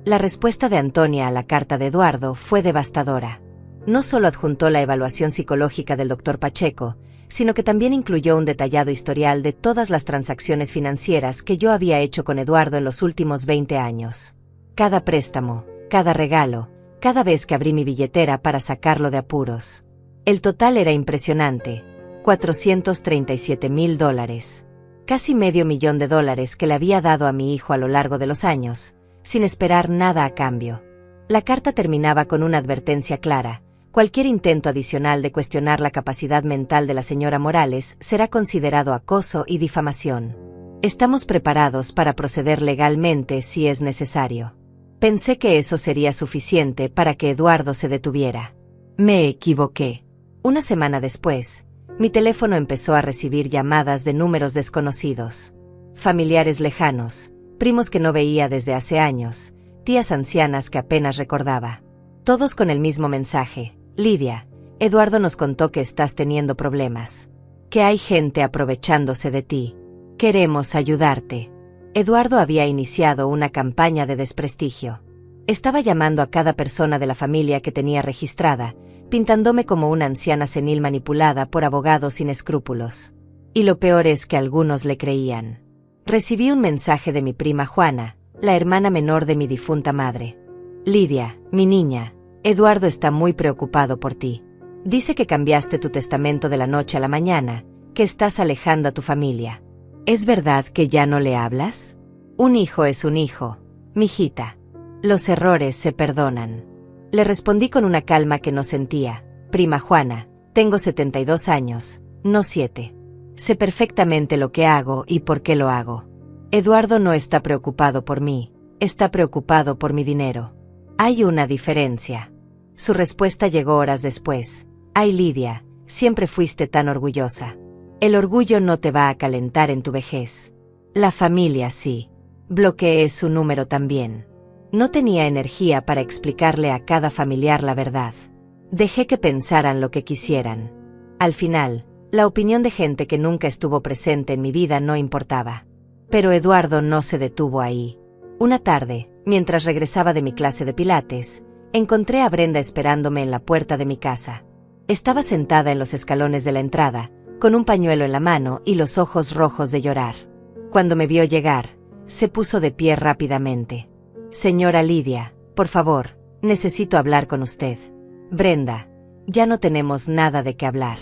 La respuesta de Antonia a la carta de Eduardo fue devastadora. No solo adjuntó la evaluación psicológica del doctor Pacheco, sino que también incluyó un detallado historial de todas las transacciones financieras que yo había hecho con Eduardo en los últimos 20 años. Cada préstamo, cada regalo, cada vez que abrí mi billetera para sacarlo de apuros. El total era impresionante, $437.000. Casi $500,000 que le había dado a mi hijo a lo largo de los años, sin esperar nada a cambio. La carta terminaba con una advertencia clara: cualquier intento adicional de cuestionar la capacidad mental de la señora Morales será considerado acoso y difamación. Estamos preparados para proceder legalmente si es necesario. Pensé que eso sería suficiente para que Eduardo se detuviera. Me equivoqué. Una semana después, mi teléfono empezó a recibir llamadas de números desconocidos. Familiares lejanos, primos que no veía desde hace años, tías ancianas que apenas recordaba. Todos con el mismo mensaje: Lidia, Eduardo nos contó que estás teniendo problemas. Que hay gente aprovechándose de ti. Queremos ayudarte. Eduardo había iniciado una campaña de desprestigio. Estaba llamando a cada persona de la familia que tenía registrada, pintándome como una anciana senil manipulada por abogados sin escrúpulos. Y lo peor es que algunos le creían. Recibí un mensaje de mi prima Juana, la hermana menor de mi difunta madre. Lidia, mi niña, Eduardo está muy preocupado por ti. Dice que cambiaste tu testamento de la noche a la mañana, que estás alejando a tu familia. ¿Es verdad que ya no le hablas? Un hijo es un hijo, mijita. Los errores se perdonan. Le respondí con una calma que no sentía: prima Juana, tengo 72 años, no 7. Sé perfectamente lo que hago y por qué lo hago. Eduardo no está preocupado por mí, está preocupado por mi dinero. Hay una diferencia. Su respuesta llegó horas después: ay Lidia, siempre fuiste tan orgullosa. El orgullo no te va a calentar en tu vejez. La familia sí. Bloqueé su número también. No tenía energía para explicarle a cada familiar la verdad. Dejé que pensaran lo que quisieran. Al final, la opinión de gente que nunca estuvo presente en mi vida no importaba. Pero Eduardo no se detuvo ahí. Una tarde, mientras regresaba de mi clase de pilates, encontré a Brenda esperándome en la puerta de mi casa. Estaba sentada en los escalones de la entrada, con un pañuelo en la mano y los ojos rojos de llorar. Cuando me vio llegar, se puso de pie rápidamente. Señora Lidia, por favor, necesito hablar con usted. Brenda, ya no tenemos nada de qué hablar.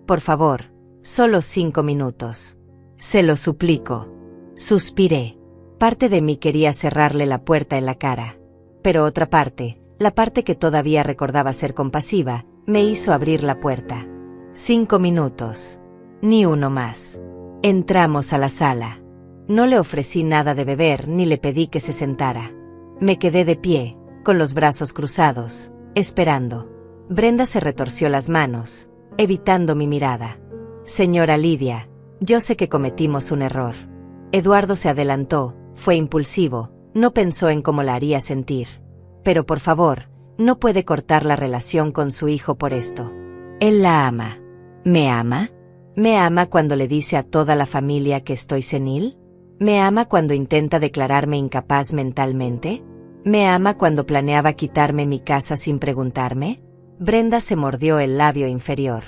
Por favor, solo 5 minutos. Se lo suplico. Suspiré. Parte de mí quería cerrarle la puerta en la cara. Pero otra parte, la parte que todavía recordaba ser compasiva, me hizo abrir la puerta. 5 minutos. Ni uno más. Entramos a la sala. No le ofrecí nada de beber ni le pedí que se sentara. Me quedé de pie, con los brazos cruzados, esperando. Brenda se retorció las manos, evitando mi mirada. Señora Lidia, yo sé que cometimos un error. Eduardo se adelantó, fue impulsivo, no pensó en cómo la haría sentir. Pero por favor, no puede cortar la relación con su hijo por esto. Él la ama. ¿Me ama? ¿Me ama cuando le dice a toda la familia que estoy senil? ¿Me ama cuando intenta declararme incapaz mentalmente? ¿Me ama cuando planeaba quitarme mi casa sin preguntarme? Brenda se mordió el labio inferior.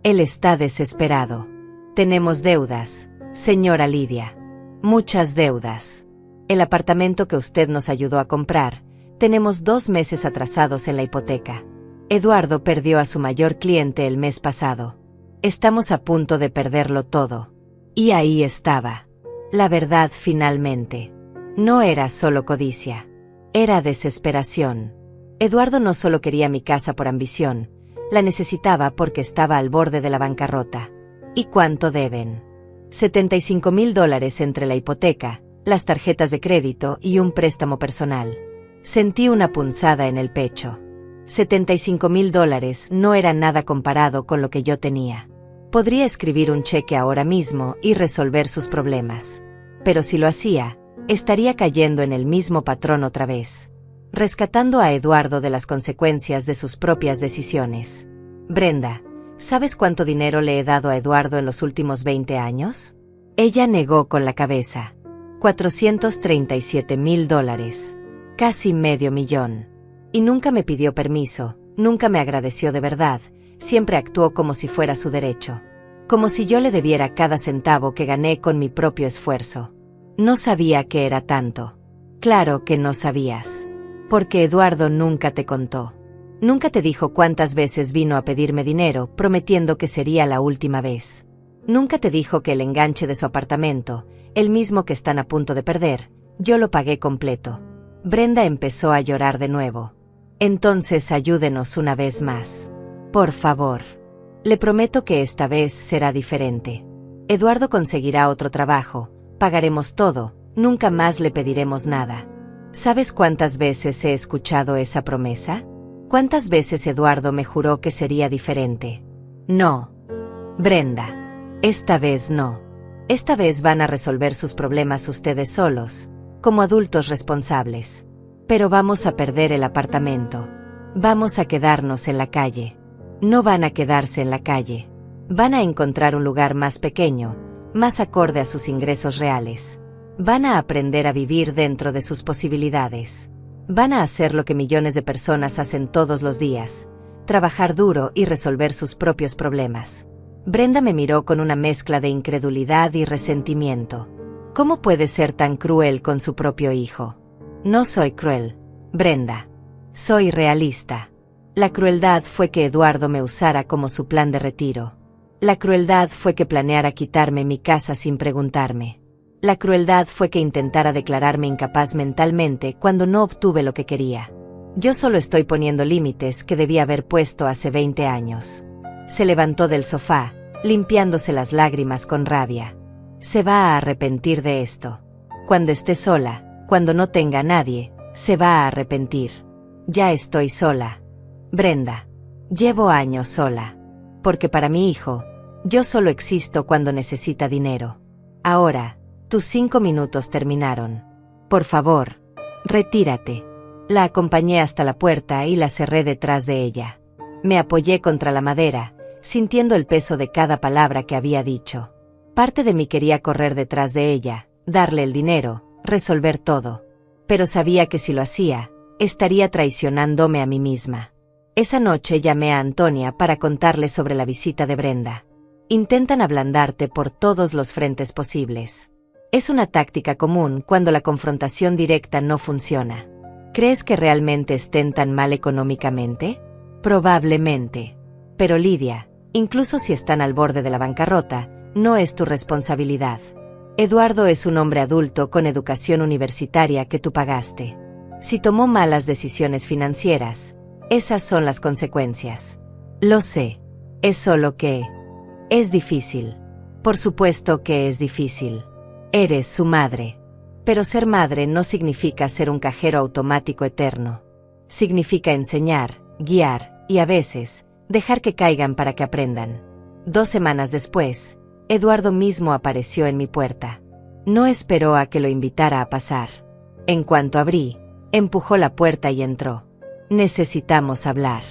Él está desesperado. Tenemos deudas, señora Lidia. Muchas deudas. El apartamento que usted nos ayudó a comprar, tenemos 2 meses atrasados en la hipoteca. Eduardo perdió a su mayor cliente el mes pasado. Estamos a punto de perderlo todo. Y ahí estaba. La verdad finalmente. No era solo codicia. Era desesperación. Eduardo no solo quería mi casa por ambición, la necesitaba porque estaba al borde de la bancarrota. ¿Y cuánto deben? $75,000 entre la hipoteca, las tarjetas de crédito y un préstamo personal. Sentí una punzada en el pecho. $75,000 no era nada comparado con lo que yo tenía. Podría escribir un cheque ahora mismo y resolver sus problemas. Pero si lo hacía, estaría cayendo en el mismo patrón otra vez, rescatando a Eduardo de las consecuencias de sus propias decisiones. Brenda, ¿sabes cuánto dinero le he dado a Eduardo en los últimos 20 años? Ella negó con la cabeza. $437,000. Casi $500,000. Y nunca me pidió permiso, nunca me agradeció de verdad, siempre actuó como si fuera su derecho. Como si yo le debiera cada centavo que gané con mi propio esfuerzo. No sabía que era tanto. Claro que no sabías. Porque Eduardo nunca te contó. Nunca te dijo cuántas veces vino a pedirme dinero, prometiendo que sería la última vez. Nunca te dijo que el enganche de su apartamento, el mismo que están a punto de perder, yo lo pagué completo. Brenda empezó a llorar de nuevo. Entonces ayúdenos una vez más. Por favor. Le prometo que esta vez será diferente. Eduardo conseguirá otro trabajo, pagaremos todo, nunca más le pediremos nada. ¿Sabes cuántas veces he escuchado esa promesa? ¿Cuántas veces Eduardo me juró que sería diferente? No. Brenda. Esta vez no. Esta vez van a resolver sus problemas ustedes solos, como adultos responsables. Pero vamos a perder el apartamento. Vamos a quedarnos en la calle. No van a quedarse en la calle. Van a encontrar un lugar más pequeño, más acorde a sus ingresos reales. Van a aprender a vivir dentro de sus posibilidades. Van a hacer lo que millones de personas hacen todos los días, trabajar duro y resolver sus propios problemas. Brenda me miró con una mezcla de incredulidad y resentimiento. ¿Cómo puede ser tan cruel con su propio hijo? No soy cruel, Brenda. Soy realista. La crueldad fue que Eduardo me usara como su plan de retiro. La crueldad fue que planeara quitarme mi casa sin preguntarme. La crueldad fue que intentara declararme incapaz mentalmente cuando no obtuve lo que quería. Yo solo estoy poniendo límites que debía haber puesto hace 20 años. Se levantó del sofá, limpiándose las lágrimas con rabia. Se va a arrepentir de esto. Cuando esté sola, cuando no tenga a nadie, se va a arrepentir. Ya estoy sola. Brenda. Llevo años sola. Porque para mi hijo, yo solo existo cuando necesita dinero. Ahora, tus 5 minutos terminaron. Por favor, retírate. La acompañé hasta la puerta y la cerré detrás de ella. Me apoyé contra la madera, sintiendo el peso de cada palabra que había dicho. Parte de mí quería correr detrás de ella, darle el dinero, resolver todo. Pero sabía que si lo hacía, estaría traicionándome a mí misma. Esa noche llamé a Antonia para contarle sobre la visita de Brenda. Intentan ablandarte por todos los frentes posibles. Es una táctica común cuando la confrontación directa no funciona. ¿Crees que realmente estén tan mal económicamente? Probablemente. Pero Lidia, incluso si están al borde de la bancarrota, no es tu responsabilidad. Eduardo es un hombre adulto con educación universitaria que tú pagaste. Si tomó malas decisiones financieras, esas son las consecuencias. Lo sé. Es solo que... es difícil. Por supuesto que es difícil. Eres su madre. Pero ser madre no significa ser un cajero automático eterno. Significa enseñar, guiar y a veces, dejar que caigan para que aprendan. 2 semanas después, Eduardo mismo apareció en mi puerta. No esperó a que lo invitara a pasar. En cuanto abrí, empujó la puerta y entró. Necesitamos hablar.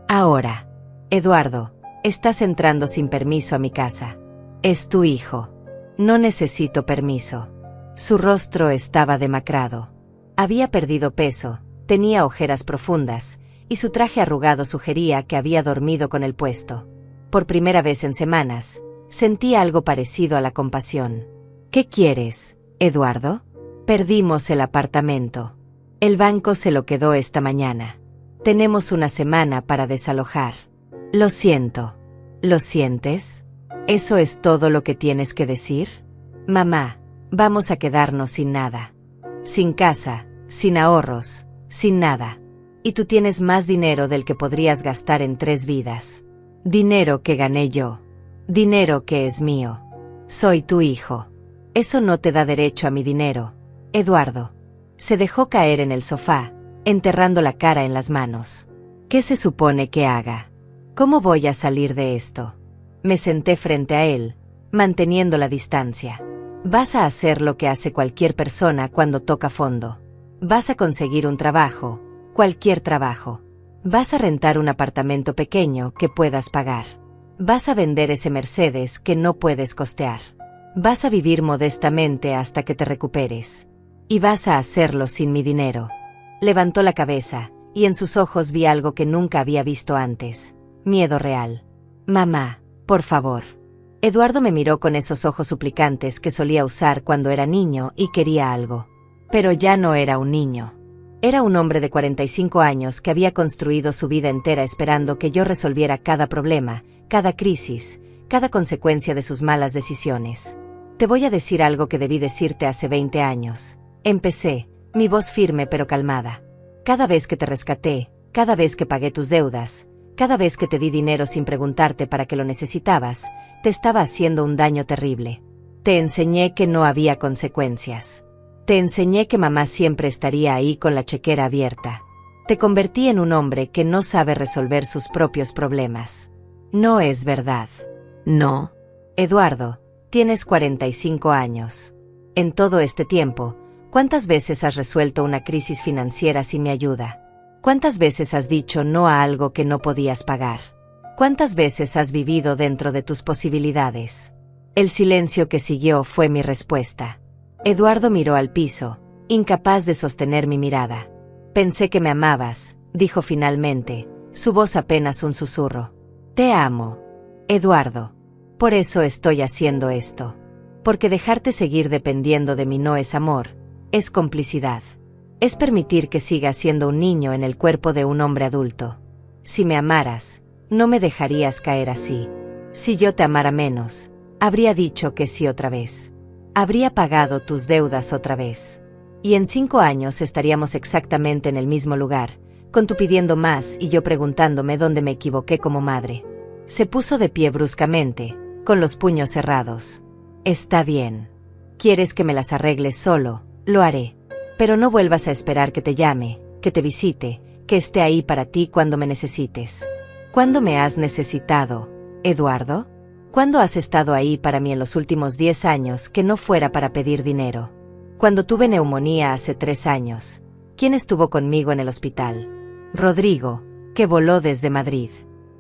Ahora. Eduardo, estás entrando sin permiso a mi casa. Es tu hijo. No necesito permiso. Su rostro estaba demacrado. Había perdido peso, tenía ojeras profundas, y su traje arrugado sugería que había dormido con el puesto. Por primera vez en semanas, sentí algo parecido a la compasión. ¿Qué quieres, Eduardo? Perdimos el apartamento. El banco se lo quedó esta mañana. Tenemos una semana para desalojar. Lo siento. ¿Lo sientes? ¿Eso es todo lo que tienes que decir? Mamá, vamos a quedarnos sin nada. Sin casa, sin ahorros, sin nada. Y tú tienes más dinero del que podrías gastar en 3 vidas. Dinero que gané yo. Dinero que es mío. Soy tu hijo. Eso no te da derecho a mi dinero, Eduardo. Se dejó caer en el sofá, enterrando la cara en las manos. ¿Qué se supone que haga? ¿Cómo voy a salir de esto? Me senté frente a él, manteniendo la distancia. Vas a hacer lo que hace cualquier persona cuando toca fondo. Vas a conseguir un trabajo, cualquier trabajo. Vas a rentar un apartamento pequeño que puedas pagar. Vas a vender ese Mercedes que no puedes costear. Vas a vivir modestamente hasta que te recuperes. Y vas a hacerlo sin mi dinero. Levantó la cabeza, y en sus ojos vi algo que nunca había visto antes. Miedo real. Mamá, por favor. Eduardo me miró con esos ojos suplicantes que solía usar cuando era niño y quería algo. Pero ya no era un niño. Era un hombre de 45 años que había construido su vida entera esperando que yo resolviera cada problema, cada crisis, cada consecuencia de sus malas decisiones. Te voy a decir algo que debí decirte hace 20 años. Empecé, mi voz firme pero calmada. Cada vez que te rescaté, cada vez que pagué tus deudas, cada vez que te di dinero sin preguntarte para qué lo necesitabas, te estaba haciendo un daño terrible. Te enseñé que no había consecuencias. Te enseñé que mamá siempre estaría ahí con la chequera abierta. Te convertí en un hombre que no sabe resolver sus propios problemas. No es verdad. No. Eduardo, tienes 45 años. En todo este tiempo, ¿cuántas veces has resuelto una crisis financiera sin mi ayuda? ¿Cuántas veces has dicho no a algo que no podías pagar? ¿Cuántas veces has vivido dentro de tus posibilidades? El silencio que siguió fue mi respuesta. Eduardo miró al piso, incapaz de sostener mi mirada. Pensé que me amabas, dijo finalmente, su voz apenas un susurro. Te amo, Eduardo. Por eso estoy haciendo esto. Porque dejarte seguir dependiendo de mí no es amor, es complicidad. Es permitir que sigas siendo un niño en el cuerpo de un hombre adulto. Si me amaras, no me dejarías caer así. Si yo te amara menos, habría dicho que sí otra vez. Habría pagado tus deudas otra vez. Y en 5 años estaríamos exactamente en el mismo lugar, con tú pidiendo más y yo preguntándome dónde me equivoqué como madre. Se puso de pie bruscamente, con los puños cerrados. Está bien. ¿Quieres que me las arregles solo? Lo haré. Pero no vuelvas a esperar que te llame, que te visite, que esté ahí para ti cuando me necesites. ¿Cuándo me has necesitado, Eduardo? ¿Cuándo has estado ahí para mí en los últimos 10 años que no fuera para pedir dinero? Cuando tuve neumonía hace 3 años, ¿quién estuvo conmigo en el hospital? Rodrigo, que voló desde Madrid.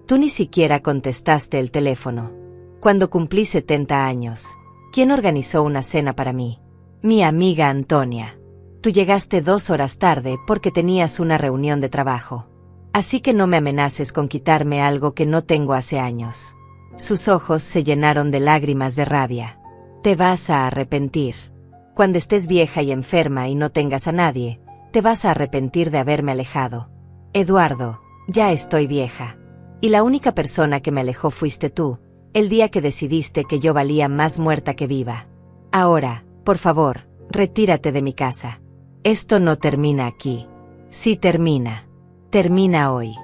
Tú ni siquiera contestaste el teléfono. Cuando cumplí 70 años, ¿quién organizó una cena para mí? Mi amiga Antonia. Tú llegaste 2 horas tarde porque tenías una reunión de trabajo. Así que no me amenaces con quitarme algo que no tengo hace años. Sus ojos se llenaron de lágrimas de rabia. Te vas a arrepentir. Cuando estés vieja y enferma y no tengas a nadie, te vas a arrepentir de haberme alejado. Eduardo, ya estoy vieja. Y la única persona que me alejó fuiste tú, el día que decidiste que yo valía más muerta que viva. Ahora, por favor, retírate de mi casa. Esto no termina aquí. Sí termina. Termina hoy.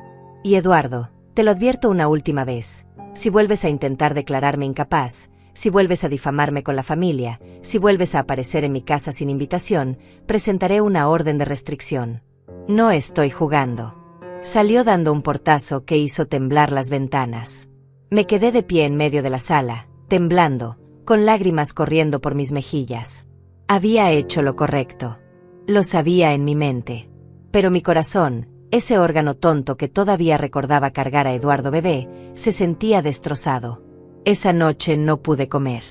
Y Eduardo, te lo advierto una última vez. Si vuelves a intentar declararme incapaz, si vuelves a difamarme con la familia, si vuelves a aparecer en mi casa sin invitación, presentaré una orden de restricción. No estoy jugando. Salió dando un portazo que hizo temblar las ventanas. Me quedé de pie en medio de la sala, temblando, con lágrimas corriendo por mis mejillas. Había hecho lo correcto. Lo sabía en mi mente. Pero mi corazón, ese órgano tonto que todavía recordaba cargar a Eduardo bebé, se sentía destrozado. Esa noche no pude comer.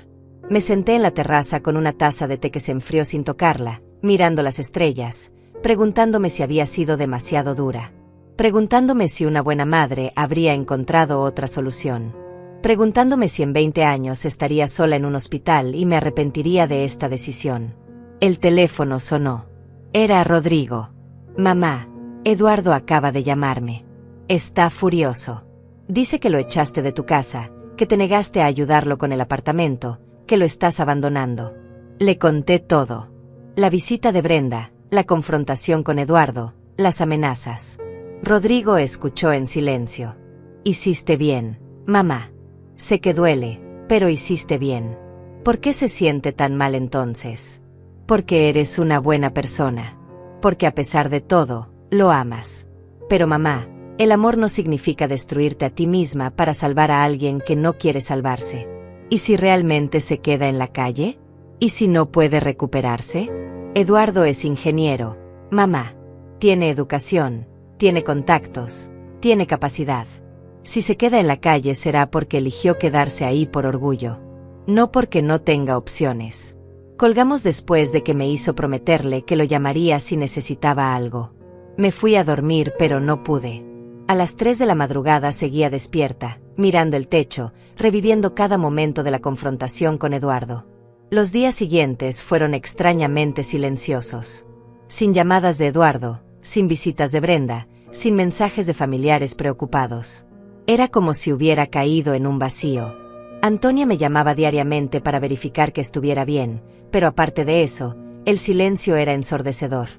Me senté en la terraza con una taza de té que se enfrió sin tocarla, mirando las estrellas, preguntándome si había sido demasiado dura. Preguntándome si una buena madre habría encontrado otra solución. Preguntándome si en 20 años estaría sola en un hospital y me arrepentiría de esta decisión. El teléfono sonó. Era Rodrigo. Mamá, Eduardo acaba de llamarme. Está furioso. Dice que lo echaste de tu casa, que te negaste a ayudarlo con el apartamento, que lo estás abandonando. Le conté todo. La visita de Brenda, la confrontación con Eduardo, las amenazas. Rodrigo escuchó en silencio. Hiciste bien, mamá. Sé que duele, pero hiciste bien. ¿Por qué se siente tan mal entonces? Porque eres una buena persona. Porque a pesar de todo, lo amas. Pero mamá, el amor no significa destruirte a ti misma para salvar a alguien que no quiere salvarse. ¿Y si realmente se queda en la calle? ¿Y si no puede recuperarse? Eduardo es ingeniero, mamá. Tiene educación, tiene contactos, tiene capacidad. Si se queda en la calle será porque eligió quedarse ahí por orgullo. No porque no tenga opciones. Colgamos después de que me hizo prometerle que lo llamaría si necesitaba algo. Me fui a dormir pero no pude. A las 3 de la madrugada seguía despierta, mirando el techo, reviviendo cada momento de la confrontación con Eduardo. Los días siguientes fueron extrañamente silenciosos. Sin llamadas de Eduardo, sin visitas de Brenda, sin mensajes de familiares preocupados. Era como si hubiera caído en un vacío. Antonia me llamaba diariamente para verificar que estuviera bien, pero aparte de eso, el silencio era ensordecedor.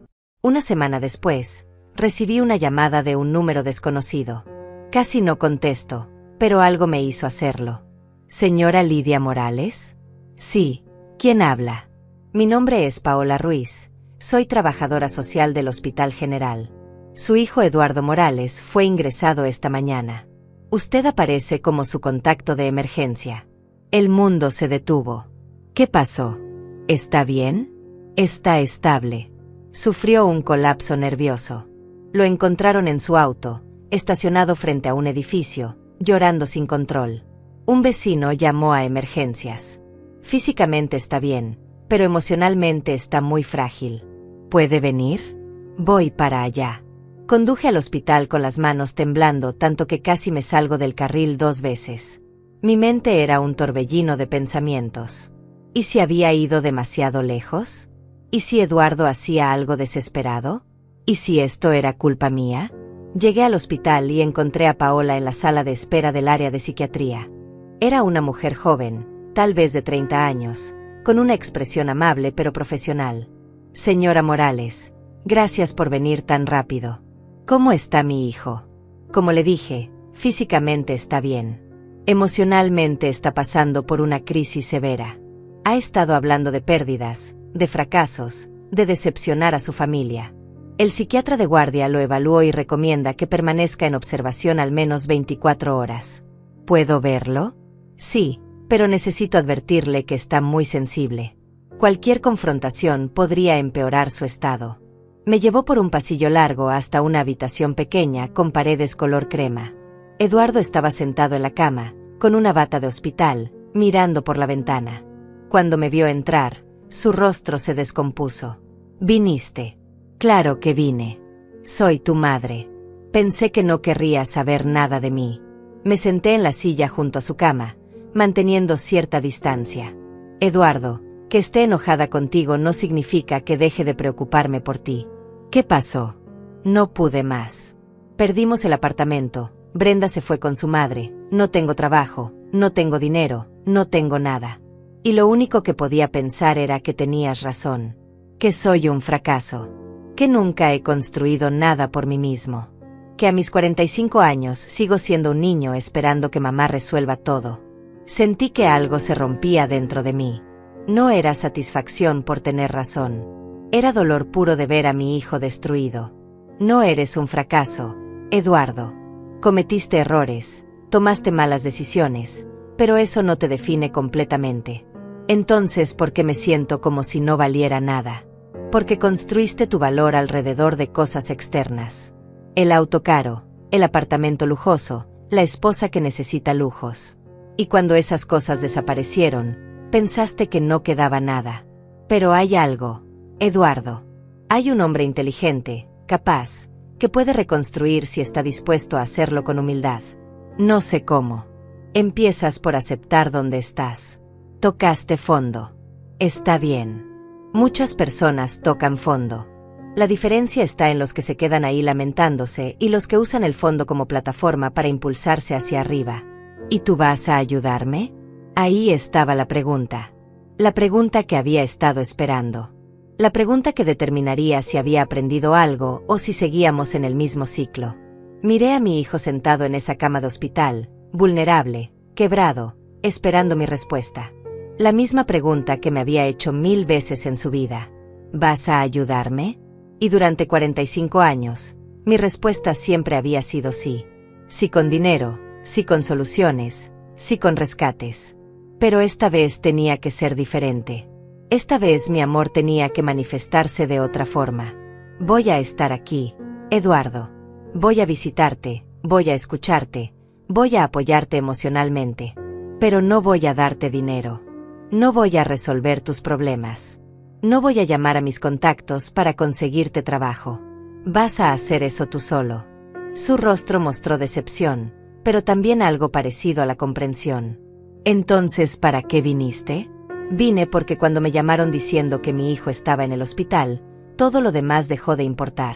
Una semana después, recibí una llamada de un número desconocido. Casi no contesto, pero algo me hizo hacerlo. ¿Señora Lidia Morales? Sí, ¿quién habla? Mi nombre es Paola Ruiz, soy trabajadora social del Hospital General. Su hijo Eduardo Morales fue ingresado esta mañana. Usted aparece como su contacto de emergencia. El mundo se detuvo. ¿Qué pasó? ¿Está bien? Está estable. Sufrió un colapso nervioso. Lo encontraron en su auto, estacionado frente a un edificio, llorando sin control. Un vecino llamó a emergencias. Físicamente está bien, pero emocionalmente está muy frágil. ¿Puede venir? Voy para allá. Conduje al hospital con las manos temblando tanto que casi me salgo del carril 2 veces. Mi mente era un torbellino de pensamientos. ¿Y si había ido demasiado lejos? ¿Y si Eduardo hacía algo desesperado? ¿Y si esto era culpa mía? Llegué al hospital y encontré a Paola en la sala de espera del área de psiquiatría. Era una mujer joven, tal vez de 30 años, con una expresión amable pero profesional. Señora Morales, gracias por venir tan rápido. ¿Cómo está mi hijo? Como le dije, físicamente está bien. Emocionalmente está pasando por una crisis severa. Ha estado hablando de pérdidas, de fracasos, de decepcionar a su familia. El psiquiatra de guardia lo evaluó y recomienda que permanezca en observación al menos 24 horas. ¿Puedo verlo? Sí, pero necesito advertirle que está muy sensible. Cualquier confrontación podría empeorar su estado. Me llevó por un pasillo largo hasta una habitación pequeña con paredes color crema. Eduardo estaba sentado en la cama, con una bata de hospital, mirando por la ventana. Cuando me vio entrar, su rostro se descompuso. ¿Viniste? Claro que vine. Soy tu madre. Pensé que no querrías saber nada de mí. Me senté en la silla junto a su cama, manteniendo cierta distancia. Eduardo, que esté enojada contigo no significa que deje de preocuparme por ti. ¿Qué pasó? No pude más. Perdimos el apartamento, Brenda se fue con su madre, no tengo trabajo, no tengo dinero, no tengo nada. Y lo único que podía pensar era que tenías razón. Que soy un fracaso. Que nunca he construido nada por mí mismo. Que a mis 45 años sigo siendo un niño esperando que mamá resuelva todo. Sentí que algo se rompía dentro de mí. No era satisfacción por tener razón. Era dolor puro de ver a mi hijo destruido. No eres un fracaso, Eduardo. Cometiste errores, tomaste malas decisiones, pero eso no te define completamente. Entonces, ¿por qué me siento como si no valiera nada? Porque construiste tu valor alrededor de cosas externas. El auto caro, el apartamento lujoso, la esposa que necesita lujos. Y cuando esas cosas desaparecieron, pensaste que no quedaba nada. Pero hay algo, Eduardo. Hay un hombre inteligente, capaz, que puede reconstruir si está dispuesto a hacerlo con humildad. No sé cómo. Empiezas por aceptar dónde estás. Tocaste fondo. Está bien. Muchas personas tocan fondo. La diferencia está en los que se quedan ahí lamentándose y los que usan el fondo como plataforma para impulsarse hacia arriba. ¿Y tú vas a ayudarme? Ahí estaba la pregunta. La pregunta que había estado esperando. La pregunta que determinaría si había aprendido algo o si seguíamos en el mismo ciclo. Miré a mi hijo sentado en esa cama de hospital, vulnerable, quebrado, esperando mi respuesta. La misma pregunta que me había hecho 1000 veces en su vida. ¿Vas a ayudarme? Y durante 45 años, mi respuesta siempre había sido sí. Sí con dinero, sí con soluciones, sí con rescates. Pero esta vez tenía que ser diferente. Esta vez mi amor tenía que manifestarse de otra forma. Voy a estar aquí, Eduardo. Voy a visitarte, voy a escucharte, voy a apoyarte emocionalmente. Pero no voy a darte dinero. No voy a resolver tus problemas. No voy a llamar a mis contactos para conseguirte trabajo. Vas a hacer eso tú solo. Su rostro mostró decepción, pero también algo parecido a la comprensión. Entonces, ¿para qué viniste? Vine porque cuando me llamaron diciendo que mi hijo estaba en el hospital, todo lo demás dejó de importar.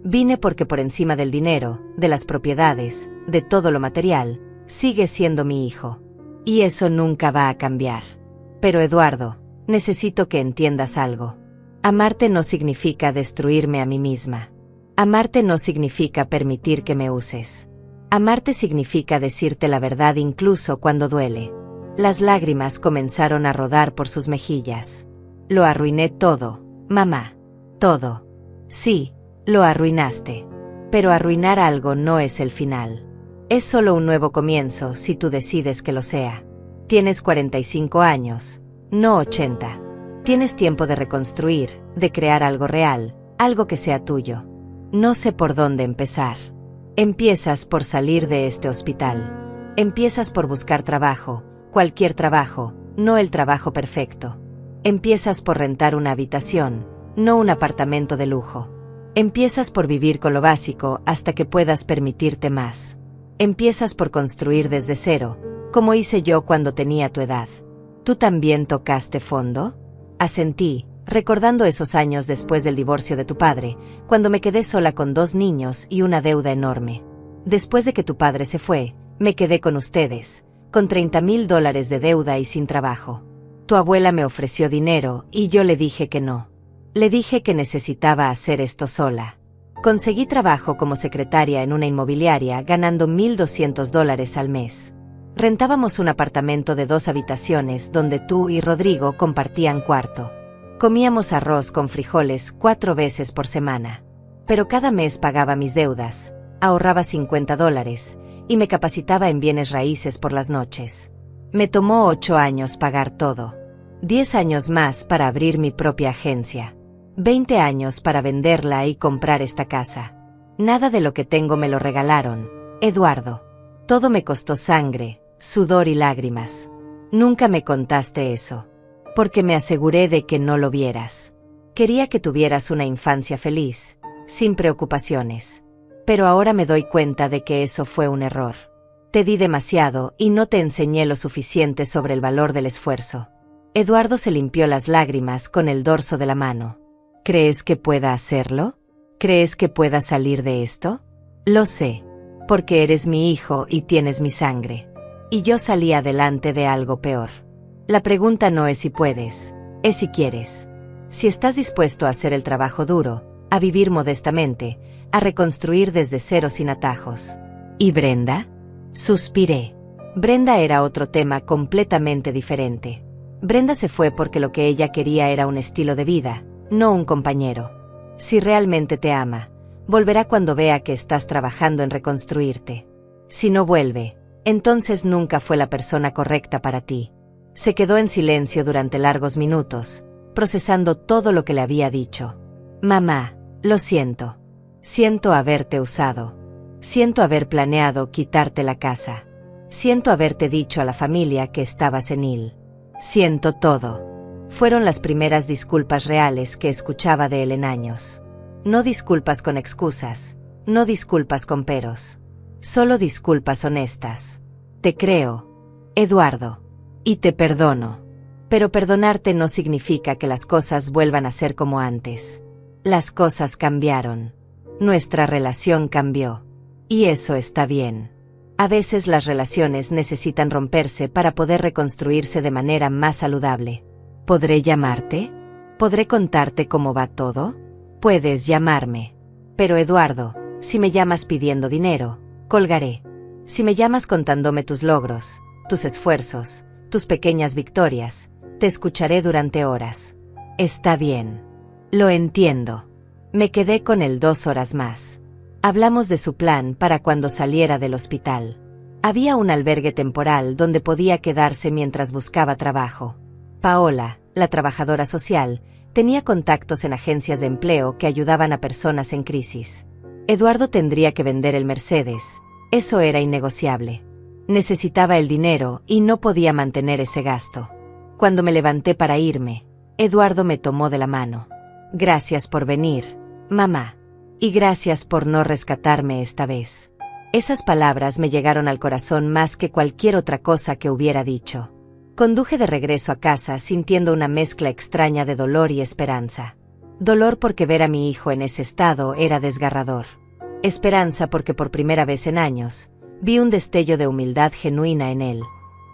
Vine porque por encima del dinero, de las propiedades, de todo lo material, sigue siendo mi hijo. Y eso nunca va a cambiar. Pero Eduardo, necesito que entiendas algo. Amarte no significa destruirme a mí misma. Amarte no significa permitir que me uses. Amarte significa decirte la verdad incluso cuando duele. Las lágrimas comenzaron a rodar por sus mejillas. Lo arruiné todo, mamá. Todo. Sí, lo arruinaste. Pero arruinar algo no es el final. Es solo un nuevo comienzo si tú decides que lo sea. Tienes 45 años, no 80. Tienes tiempo de reconstruir, de crear algo real, algo que sea tuyo. No sé por dónde empezar. Empiezas por salir de este hospital. Empiezas por buscar trabajo, cualquier trabajo, no el trabajo perfecto. Empiezas por rentar una habitación, no un apartamento de lujo. Empiezas por vivir con lo básico hasta que puedas permitirte más. Empiezas por construir desde cero, como hice yo cuando tenía tu edad. ¿Tú también tocaste fondo? Asentí, recordando esos años después del divorcio de tu padre, cuando me quedé sola con 2 niños y una deuda enorme. Después de que tu padre se fue, me quedé con ustedes, con $30,000 de deuda y sin trabajo. Tu abuela me ofreció dinero y yo le dije que no. Le dije que necesitaba hacer esto sola. Conseguí trabajo como secretaria en una inmobiliaria ganando $1,200 al mes. Rentábamos un apartamento de 2 habitaciones donde tú y Rodrigo compartían cuarto. Comíamos arroz con frijoles 4 veces por semana. Pero cada mes pagaba mis deudas, ahorraba $50 y me capacitaba en bienes raíces por las noches. Me tomó 8 años pagar todo. 10 años más para abrir mi propia agencia. 20 años para venderla y comprar esta casa. Nada de lo que tengo me lo regalaron, Eduardo. Todo me costó sangre, sudor y lágrimas. Nunca me contaste eso. Porque me aseguré de que no lo vieras. Quería que tuvieras una infancia feliz, sin preocupaciones. Pero ahora me doy cuenta de que eso fue un error. Te di demasiado y no te enseñé lo suficiente sobre el valor del esfuerzo. Eduardo se limpió las lágrimas con el dorso de la mano. ¿Crees que pueda hacerlo? ¿Crees que pueda salir de esto? Lo sé, porque eres mi hijo y tienes mi sangre. Y yo salí adelante de algo peor. La pregunta no es si puedes, es si quieres. Si estás dispuesto a hacer el trabajo duro, a vivir modestamente, a reconstruir desde cero sin atajos. ¿Y Brenda? Suspiré. Brenda era otro tema completamente diferente. Brenda se fue porque lo que ella quería era un estilo de vida, no un compañero. Si realmente te ama, volverá cuando vea que estás trabajando en reconstruirte. Si no vuelve, entonces nunca fue la persona correcta para ti. Se quedó en silencio durante largos minutos, procesando todo lo que le había dicho. Mamá, lo siento. Siento haberte usado. Siento haber planeado quitarte la casa. Siento haberte dicho a la familia que estaba senil. Siento todo. Fueron las primeras disculpas reales que escuchaba de él en años. No disculpas con excusas, no disculpas con peros. Solo disculpas honestas. Te creo, Eduardo. Y te perdono. Pero perdonarte no significa que las cosas vuelvan a ser como antes. Las cosas cambiaron. Nuestra relación cambió. Y eso está bien. A veces las relaciones necesitan romperse para poder reconstruirse de manera más saludable. ¿Podré llamarte? ¿Podré contarte cómo va todo? Puedes llamarme. Pero Eduardo, si me llamas pidiendo dinero, colgaré. Si me llamas contándome tus logros, tus esfuerzos, tus pequeñas victorias, te escucharé durante horas. Está bien. Lo entiendo. Me quedé con él 2 horas más. Hablamos de su plan para cuando saliera del hospital. Había un albergue temporal donde podía quedarse mientras buscaba trabajo. Paola, la trabajadora social, tenía contactos en agencias de empleo que ayudaban a personas en crisis. Eduardo tendría que vender el Mercedes. Eso era innegociable. Necesitaba el dinero y no podía mantener ese gasto. Cuando me levanté para irme, Eduardo me tomó de la mano. Gracias por venir, mamá. Y gracias por no rescatarme esta vez. Esas palabras me llegaron al corazón más que cualquier otra cosa que hubiera dicho. Conduje de regreso a casa sintiendo una mezcla extraña de dolor y esperanza. Dolor porque ver a mi hijo en ese estado era desgarrador. Esperanza porque por primera vez en años, vi un destello de humildad genuina en él.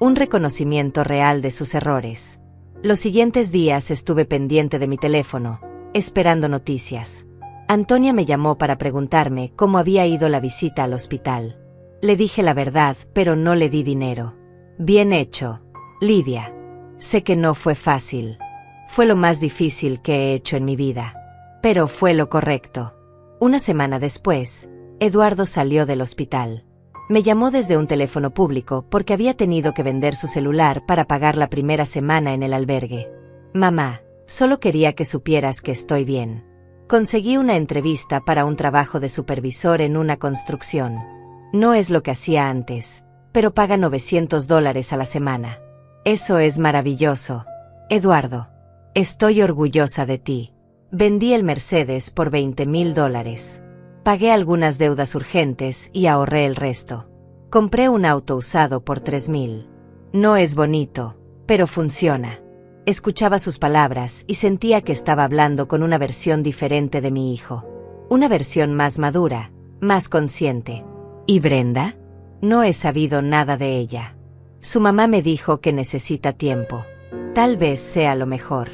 un reconocimiento real de sus errores. Los siguientes días estuve pendiente de mi teléfono, esperando noticias. Antonia me llamó para preguntarme cómo había ido la visita al hospital. Le dije la verdad, pero no le di dinero. Bien hecho, Lidia. Sé que no fue fácil. Fue lo más difícil que he hecho en mi vida. Pero fue lo correcto. Una semana después, Eduardo salió del hospital. Me llamó desde un teléfono público porque había tenido que vender su celular para pagar la primera semana en el albergue. Mamá, solo quería que supieras que estoy bien. Conseguí una entrevista para un trabajo de supervisor en una construcción. No es lo que hacía antes, pero paga $900 a la semana. Eso es maravilloso. Eduardo, estoy orgullosa de ti. Vendí el Mercedes por $20,000. Pagué algunas deudas urgentes y ahorré el resto. Compré un auto usado por $3,000. No es bonito, pero funciona. Escuchaba sus palabras y sentía que estaba hablando con una versión diferente de mi hijo. Una versión más madura, más consciente. ¿Y Brenda? No he sabido nada de ella. Su mamá me dijo que necesita tiempo. Tal vez sea lo mejor.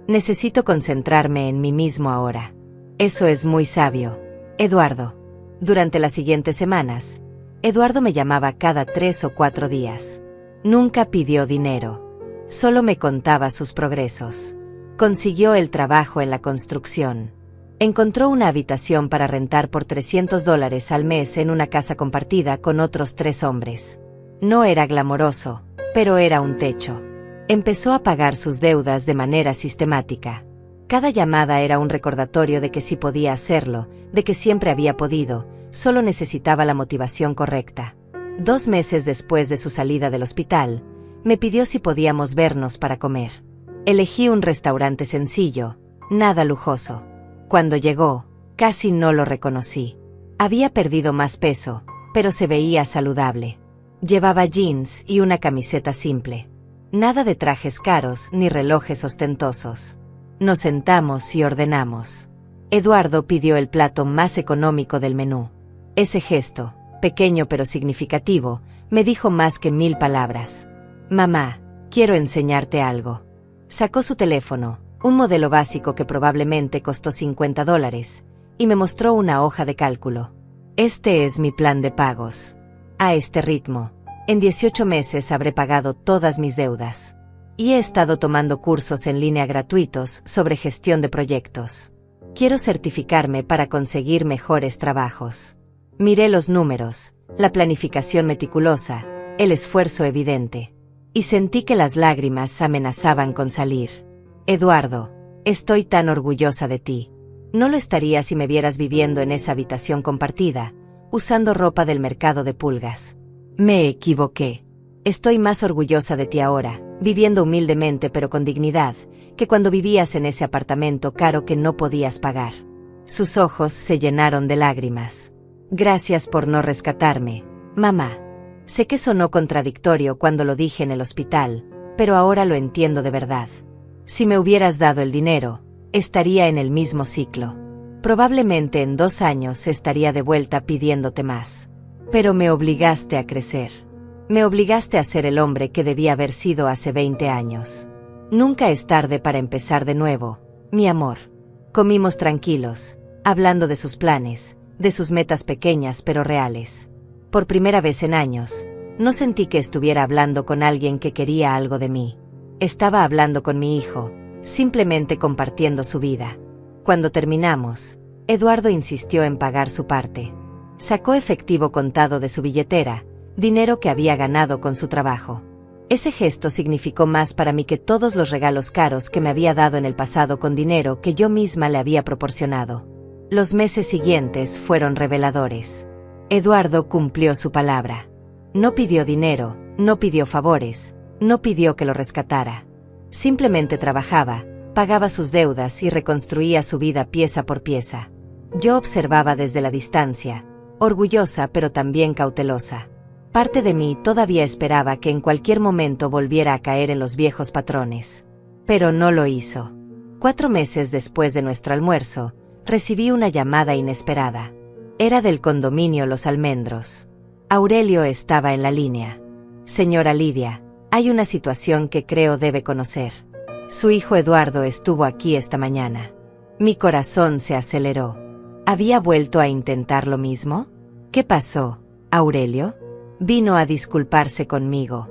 Necesito concentrarme en mí mismo ahora. Eso es muy sabio, Eduardo. Durante las siguientes semanas, Eduardo me llamaba cada 3 o 4 días. Nunca pidió dinero. Solo me contaba sus progresos. Consiguió el trabajo en la construcción. Encontró una habitación para rentar por $300 al mes en una casa compartida con otros 3 hombres. No era glamoroso, pero era un techo. Empezó a pagar sus deudas de manera sistemática. Cada llamada era un recordatorio de que sí podía hacerlo, de que siempre había podido, solo necesitaba la motivación correcta. 2 meses después de su salida del hospital, me pidió si podíamos vernos para comer. Elegí un restaurante sencillo, nada lujoso. Cuando llegó, casi no lo reconocí. Había perdido más peso, pero se veía saludable. Llevaba jeans y una camiseta simple. Nada de trajes caros ni relojes ostentosos. Nos sentamos y ordenamos. Eduardo pidió el plato más económico del menú. Ese gesto, pequeño pero significativo, me dijo más que 1000 palabras. Mamá, quiero enseñarte algo. Sacó su teléfono, un modelo básico que probablemente costó $50, y me mostró una hoja de cálculo. Este es mi plan de pagos. A este ritmo, en 18 meses habré pagado todas mis deudas. Y he estado tomando cursos en línea gratuitos sobre gestión de proyectos. Quiero certificarme para conseguir mejores trabajos. Miré los números, la planificación meticulosa, el esfuerzo evidente. Y sentí que las lágrimas amenazaban con salir. Eduardo, estoy tan orgullosa de ti. No lo estaría si me vieras viviendo en esa habitación compartida, usando ropa del mercado de pulgas. Me equivoqué. Estoy más orgullosa de ti ahora, viviendo humildemente pero con dignidad, que cuando vivías en ese apartamento caro que no podías pagar. Sus ojos se llenaron de lágrimas. Gracias por no rescatarme, mamá. Sé que sonó contradictorio cuando lo dije en el hospital, pero ahora lo entiendo de verdad. Si me hubieras dado el dinero, estaría en el mismo ciclo. Probablemente en 2 años estaría de vuelta pidiéndote más. Pero me obligaste a crecer. Me obligaste a ser el hombre que debía haber sido hace 20 años. Nunca es tarde para empezar de nuevo, mi amor. Comimos tranquilos, hablando de sus planes, de sus metas pequeñas pero reales. Por primera vez en años, no sentí que estuviera hablando con alguien que quería algo de mí. Estaba hablando con mi hijo, simplemente compartiendo su vida. Cuando terminamos, Eduardo insistió en pagar su parte. Sacó efectivo contado de su billetera, dinero que había ganado con su trabajo. Ese gesto significó más para mí que todos los regalos caros que me había dado en el pasado con dinero que yo misma le había proporcionado. Los meses siguientes fueron reveladores. Eduardo cumplió su palabra. No pidió dinero, no pidió favores, no pidió que lo rescatara. Simplemente trabajaba, pagaba sus deudas y reconstruía su vida pieza por pieza. Yo observaba desde la distancia, orgullosa pero también cautelosa. Parte de mí todavía esperaba que en cualquier momento volviera a caer en los viejos patrones. Pero no lo hizo. 4 meses después de nuestro almuerzo, recibí una llamada inesperada. Era del condominio Los Almendros. Aurelio estaba en la línea. Señora Lidia, Hay una situación que creo debe conocer. Su hijo Eduardo estuvo aquí esta mañana. Mi corazón se aceleró. ¿Había vuelto a intentar lo mismo? ¿Qué pasó, Aurelio? Vino a disculparse conmigo.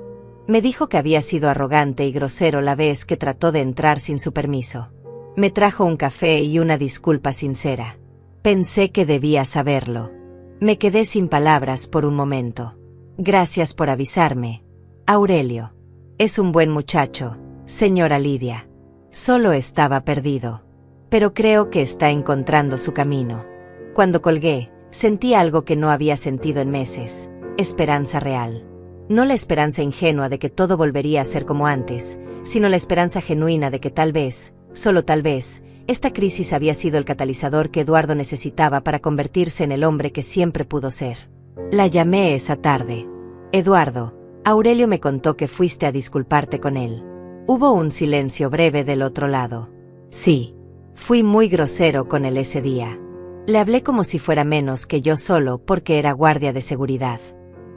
Me dijo que había sido arrogante y grosero la vez que trató de entrar sin su permiso. Me trajo un café y una disculpa sincera. Pensé que debía saberlo. Me quedé sin palabras por un momento. Gracias por avisarme, Aurelio. Es un buen muchacho, señora Lidia. Solo estaba perdido. Pero creo que está encontrando su camino. Cuando colgué, sentí algo que no había sentido en meses. Esperanza real. No la esperanza ingenua de que todo volvería a ser como antes, sino la esperanza genuina de que tal vez, solo tal vez, esta crisis había sido el catalizador que Eduardo necesitaba para convertirse en el hombre que siempre pudo ser. La llamé esa tarde. Eduardo, Aurelio me contó que fuiste a disculparte con él. Hubo un silencio breve del otro lado. Sí. Fui muy grosero con él ese día. Le hablé como si fuera menos que yo solo porque era guardia de seguridad.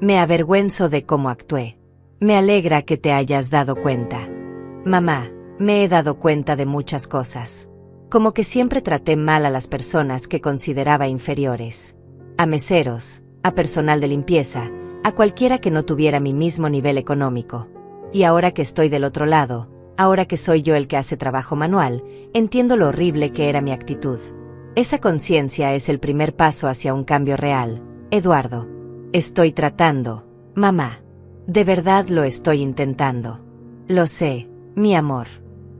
Me avergüenzo de cómo actué. Me alegra que te hayas dado cuenta. Mamá, me he dado cuenta de muchas cosas. Como que siempre traté mal a las personas que consideraba inferiores. A meseros, a personal de limpieza, a cualquiera que no tuviera mi mismo nivel económico. Y ahora que estoy del otro lado, ahora que soy yo el que hace trabajo manual, entiendo lo horrible que era mi actitud. Esa conciencia es el primer paso hacia un cambio real, Eduardo. Estoy tratando, mamá. De verdad lo estoy intentando. Lo sé, mi amor.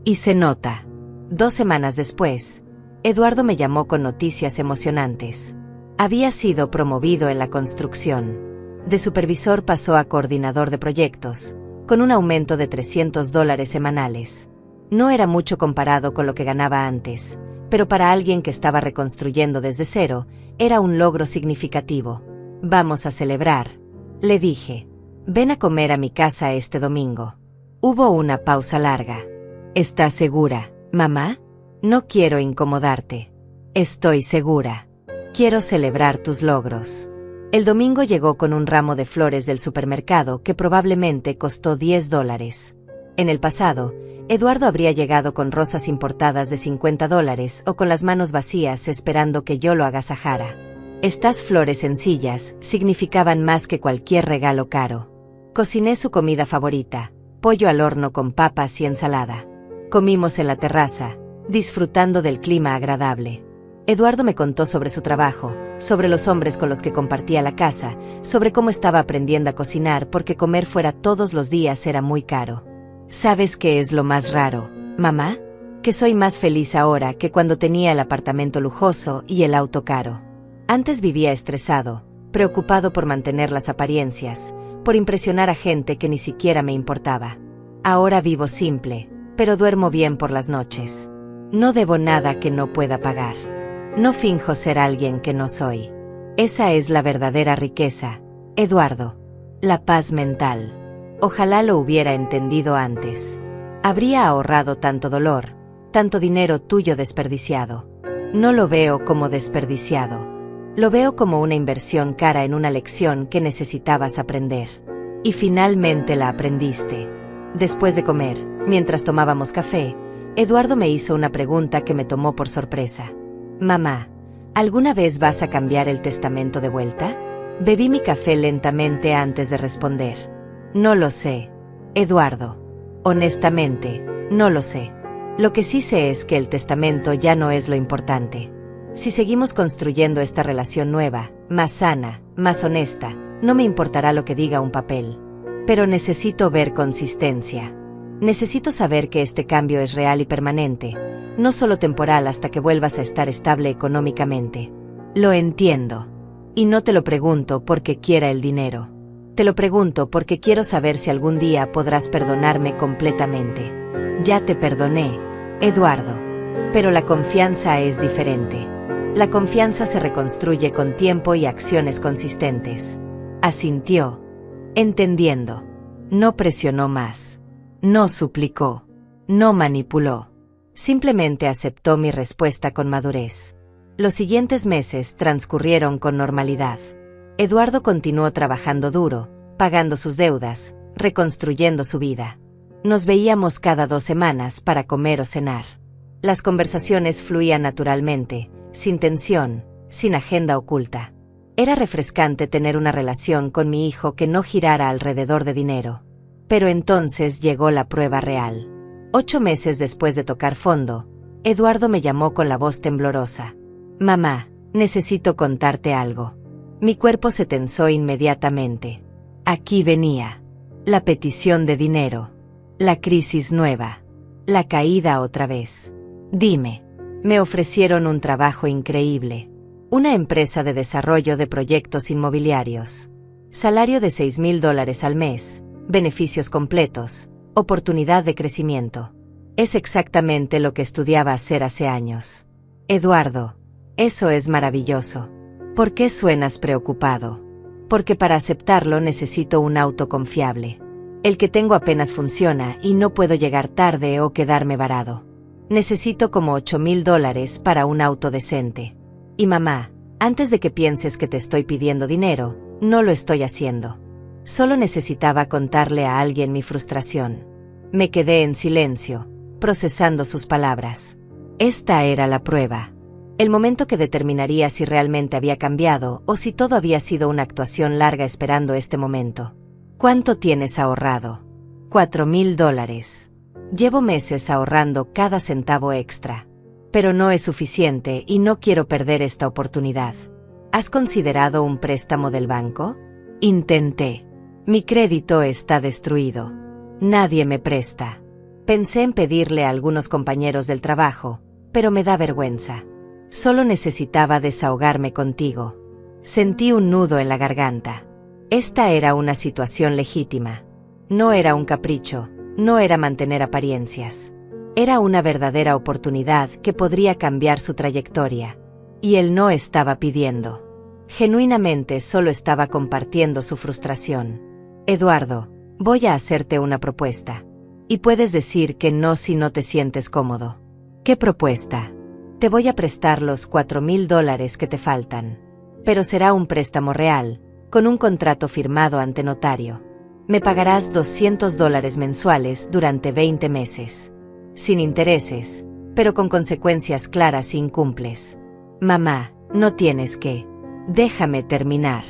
Y se nota. 2 semanas después, Eduardo me llamó con noticias emocionantes. Había sido promovido en la construcción. De supervisor pasó a coordinador de proyectos, con un aumento de $300 semanales. No era mucho comparado con lo que ganaba antes, pero para alguien que estaba reconstruyendo desde cero, era un logro significativo. Vamos a celebrar, le dije. Ven a comer a mi casa este domingo. Hubo una pausa larga. ¿Estás segura, mamá? No quiero incomodarte. Estoy segura. Quiero celebrar tus logros. El domingo llegó con un ramo de flores del supermercado que probablemente costó $10. En el pasado, Eduardo habría llegado con rosas importadas de $50 o con las manos vacías esperando que yo lo agasajara. Estas flores sencillas significaban más que cualquier regalo caro. Cociné su comida favorita, pollo al horno con papas y ensalada. Comimos en la terraza, disfrutando del clima agradable. Eduardo me contó sobre su trabajo, sobre los hombres con los que compartía la casa, sobre cómo estaba aprendiendo a cocinar porque comer fuera todos los días era muy caro. ¿Sabes qué es lo más raro, mamá? Que soy más feliz ahora que cuando tenía el apartamento lujoso y el auto caro. Antes vivía estresado, preocupado por mantener las apariencias, por impresionar a gente que ni siquiera me importaba. Ahora vivo simple, pero duermo bien por las noches. No debo nada que no pueda pagar. No finjo ser alguien que no soy. Esa es la verdadera riqueza, Eduardo. La paz mental. Ojalá lo hubiera entendido antes. Habría ahorrado tanto dolor, tanto dinero tuyo desperdiciado. No lo veo como desperdiciado. Lo veo como una inversión cara en una lección que necesitabas aprender. Y finalmente la aprendiste. Después de comer, mientras tomábamos café, Eduardo me hizo una pregunta que me tomó por sorpresa. Mamá, ¿alguna vez vas a cambiar el testamento de vuelta? Bebí mi café lentamente antes de responder. No lo sé, Eduardo. Honestamente, no lo sé. Lo que sí sé es que el testamento ya no es lo importante. Si seguimos construyendo esta relación nueva, más sana, más honesta, no me importará lo que diga un papel. Pero necesito ver consistencia. Necesito saber que este cambio es real y permanente, no solo temporal hasta que vuelvas a estar estable económicamente. Lo entiendo. Y no te lo pregunto porque quiera el dinero. Te lo pregunto porque quiero saber si algún día podrás perdonarme completamente. Ya te perdoné, Eduardo. Pero la confianza es diferente. La confianza se reconstruye con tiempo y acciones consistentes. Asintió, entendiendo. No presionó más. No suplicó. No manipuló. Simplemente aceptó mi respuesta con madurez. Los siguientes meses transcurrieron con normalidad. Eduardo continuó trabajando duro, pagando sus deudas, reconstruyendo su vida. Nos veíamos cada 2 semanas para comer o cenar. Las conversaciones fluían naturalmente, sin tensión, sin agenda oculta. Era refrescante tener una relación con mi hijo que no girara alrededor de dinero. Pero entonces llegó la prueba real. 8 meses después de tocar fondo, Eduardo me llamó con la voz temblorosa. «Mamá, necesito contarte algo». Mi cuerpo se tensó inmediatamente. Aquí venía. La petición de dinero. La crisis nueva. La caída otra vez. Dime. Me ofrecieron un trabajo increíble. Una empresa de desarrollo de proyectos inmobiliarios. Salario de $6,000 al mes. Beneficios completos. Oportunidad de crecimiento. Es exactamente lo que estudiaba hacer hace años. Eduardo, eso es maravilloso. ¿Por qué suenas preocupado? Porque para aceptarlo necesito un auto confiable. El que tengo apenas funciona y no puedo llegar tarde o quedarme varado. Necesito como $8,000 para un auto decente. Y mamá, antes de que pienses que te estoy pidiendo dinero, no lo estoy haciendo. Solo necesitaba contarle a alguien mi frustración. Me quedé en silencio, procesando sus palabras. Esta era la prueba. El momento que determinaría si realmente había cambiado o si todo había sido una actuación larga esperando este momento. ¿Cuánto tienes ahorrado? $4,000. Llevo meses ahorrando cada centavo extra. Pero no es suficiente y no quiero perder esta oportunidad. ¿Has considerado un préstamo del banco? Intenté. Mi crédito está destruido. Nadie me presta. Pensé en pedirle a algunos compañeros del trabajo, pero me da vergüenza. Solo necesitaba desahogarme contigo. Sentí un nudo en la garganta. Esta era una situación legítima. No era un capricho, no era mantener apariencias. Era una verdadera oportunidad que podría cambiar su trayectoria. Y él no estaba pidiendo. Genuinamente solo estaba compartiendo su frustración. Eduardo, voy a hacerte una propuesta. Y puedes decir que no si no te sientes cómodo. ¿Qué propuesta? Te voy a prestar los $4,000 que te faltan. Pero será un préstamo real, con un contrato firmado ante notario. Me pagarás $200 mensuales durante 20 meses. Sin intereses, pero con consecuencias claras si incumples. Mamá, no tienes que. Déjame terminar.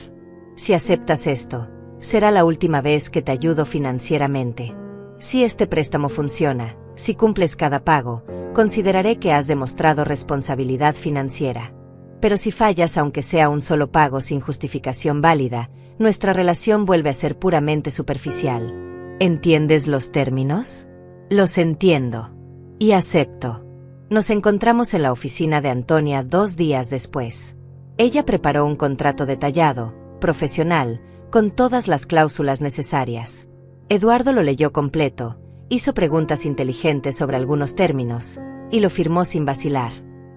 Si aceptas esto, será la última vez que te ayudo financieramente. Si este préstamo funciona, si cumples cada pago, consideraré que has demostrado responsabilidad financiera. Pero si fallas aunque sea un solo pago sin justificación válida, nuestra relación vuelve a ser puramente superficial. ¿Entiendes los términos? Los entiendo. Y acepto. Nos encontramos en la oficina de Antonia 2 días después. Ella preparó un contrato detallado, profesional, con todas las cláusulas necesarias. Eduardo lo leyó completo, hizo preguntas inteligentes sobre algunos términos, y lo firmó sin vacilar.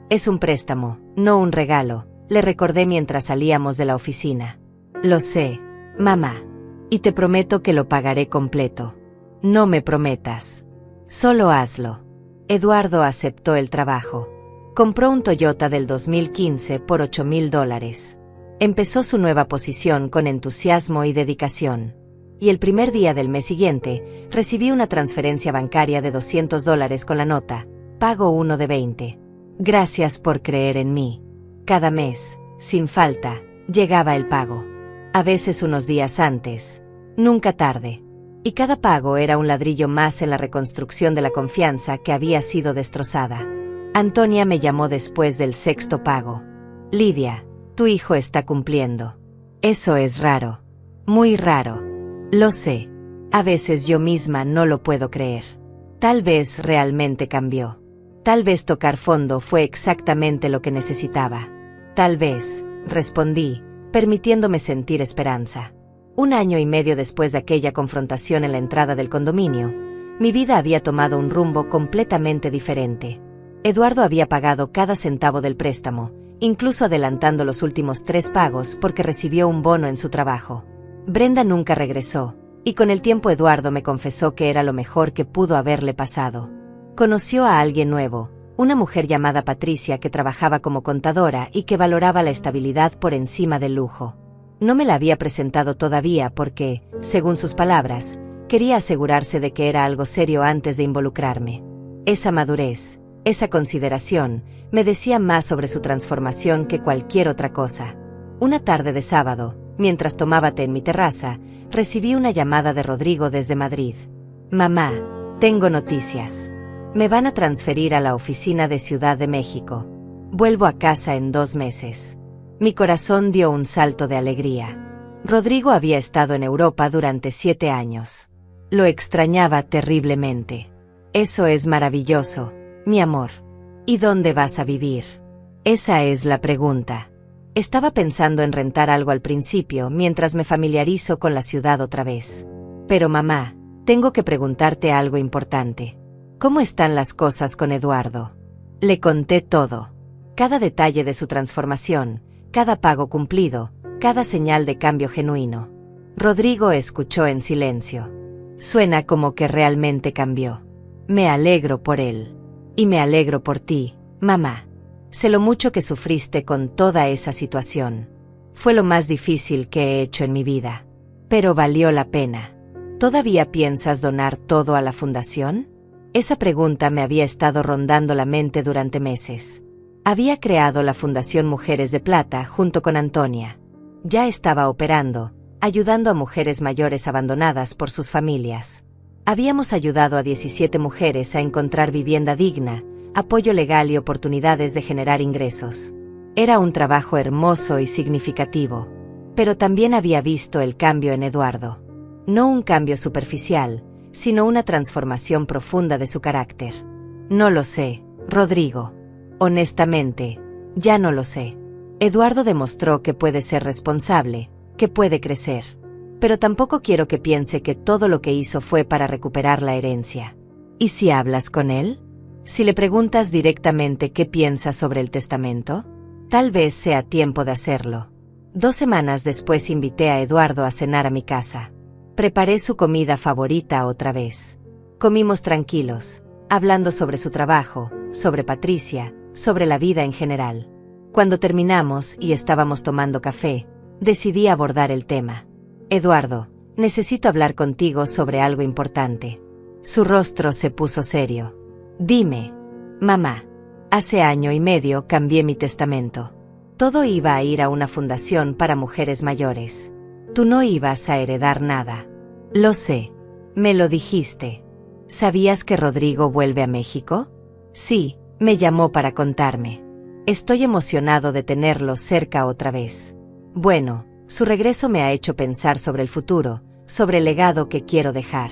Es un préstamo, no un regalo, le recordé mientras salíamos de la oficina. Lo sé, mamá. Y te prometo que lo pagaré completo. No me prometas. Solo hazlo. Eduardo aceptó el trabajo. Compró un Toyota del 2015 por $8,000. Empezó su nueva posición con entusiasmo y dedicación. Y el primer día del mes siguiente, recibí una transferencia bancaria de $200 con la nota, pago 1 de 20. Gracias por creer en mí. Cada mes, sin falta, llegaba el pago. A veces unos días antes, nunca tarde. Y cada pago era un ladrillo más en la reconstrucción de la confianza que había sido destrozada. Antonia me llamó después del 6º pago. Lidia, tu hijo está cumpliendo. Eso es raro. Muy raro. Lo sé. A veces yo misma no lo puedo creer. Tal vez realmente cambió. Tal vez tocar fondo fue exactamente lo que necesitaba. Tal vez, respondí, permitiéndome sentir esperanza. 1 año y medio después de aquella confrontación en la entrada del condominio, mi vida había tomado un rumbo completamente diferente. Eduardo había pagado cada centavo del préstamo, incluso adelantando los últimos 3 pagos porque recibió un bono en su trabajo. Brenda nunca regresó, y con el tiempo Eduardo me confesó que era lo mejor que pudo haberle pasado. Conoció a alguien nuevo, una mujer llamada Patricia que trabajaba como contadora y que valoraba la estabilidad por encima del lujo. No me la había presentado todavía porque, según sus palabras, Quería asegurarse de que era algo serio antes de involucrarme. Esa madurez, esa consideración, me decía más sobre su transformación que cualquier otra cosa. Una tarde de sábado, mientras tomaba té en mi terraza, recibí una llamada de Rodrigo desde Madrid. Mamá, tengo noticias. Me van a transferir a la oficina de Ciudad de México. Vuelvo a casa en 2 meses. Mi corazón dio un salto de alegría. Rodrigo había estado en Europa durante 7 años. Lo extrañaba terriblemente. Eso es maravilloso, mi amor. ¿Y dónde vas a vivir? Esa es la pregunta. Estaba pensando en rentar algo al principio mientras me familiarizo con la ciudad otra vez. Pero mamá, tengo que preguntarte algo importante. ¿Cómo están las cosas con Eduardo? Le conté todo. Cada detalle de su transformación, cada pago cumplido, cada señal de cambio genuino. Rodrigo escuchó en silencio. Suena como que realmente cambió. Me alegro por él. Y me alegro por ti, mamá. Sé lo mucho que sufriste con toda esa situación. Fue lo más difícil que he hecho en mi vida. Pero valió la pena. ¿Todavía piensas donar todo a la fundación? Esa pregunta me había estado rondando la mente durante meses. Había creado la Fundación Mujeres de Plata junto con Antonia. Ya estaba operando, ayudando a mujeres mayores abandonadas por sus familias. Habíamos ayudado a 17 mujeres a encontrar vivienda digna, apoyo legal y oportunidades de generar ingresos. Era un trabajo hermoso y significativo. Pero también había visto el cambio en Eduardo. No un cambio superficial, sino una transformación profunda de su carácter. No lo sé, Rodrigo. Honestamente, ya no lo sé. Eduardo demostró que puede ser responsable, que puede crecer. Pero tampoco quiero que piense que todo lo que hizo fue para recuperar la herencia. ¿Y si hablas con él? Si le preguntas directamente qué piensa sobre el testamento, tal vez sea tiempo de hacerlo. 2 semanas después invité a Eduardo a cenar a mi casa. Preparé su comida favorita otra vez. Comimos tranquilos, hablando sobre su trabajo, sobre Patricia, sobre la vida en general. Cuando terminamos y estábamos tomando café, decidí abordar el tema. Eduardo, necesito hablar contigo sobre algo importante. Su rostro se puso serio. Dime, mamá. Hace 1 año y medio cambié mi testamento. Todo iba a ir a una fundación para mujeres mayores. Tú no ibas a heredar nada. Lo sé. Me lo dijiste. ¿Sabías que Rodrigo vuelve a México? Sí, me llamó para contarme. Estoy emocionado de tenerlo cerca otra vez. Bueno, su regreso me ha hecho pensar sobre el futuro, sobre el legado que quiero dejar.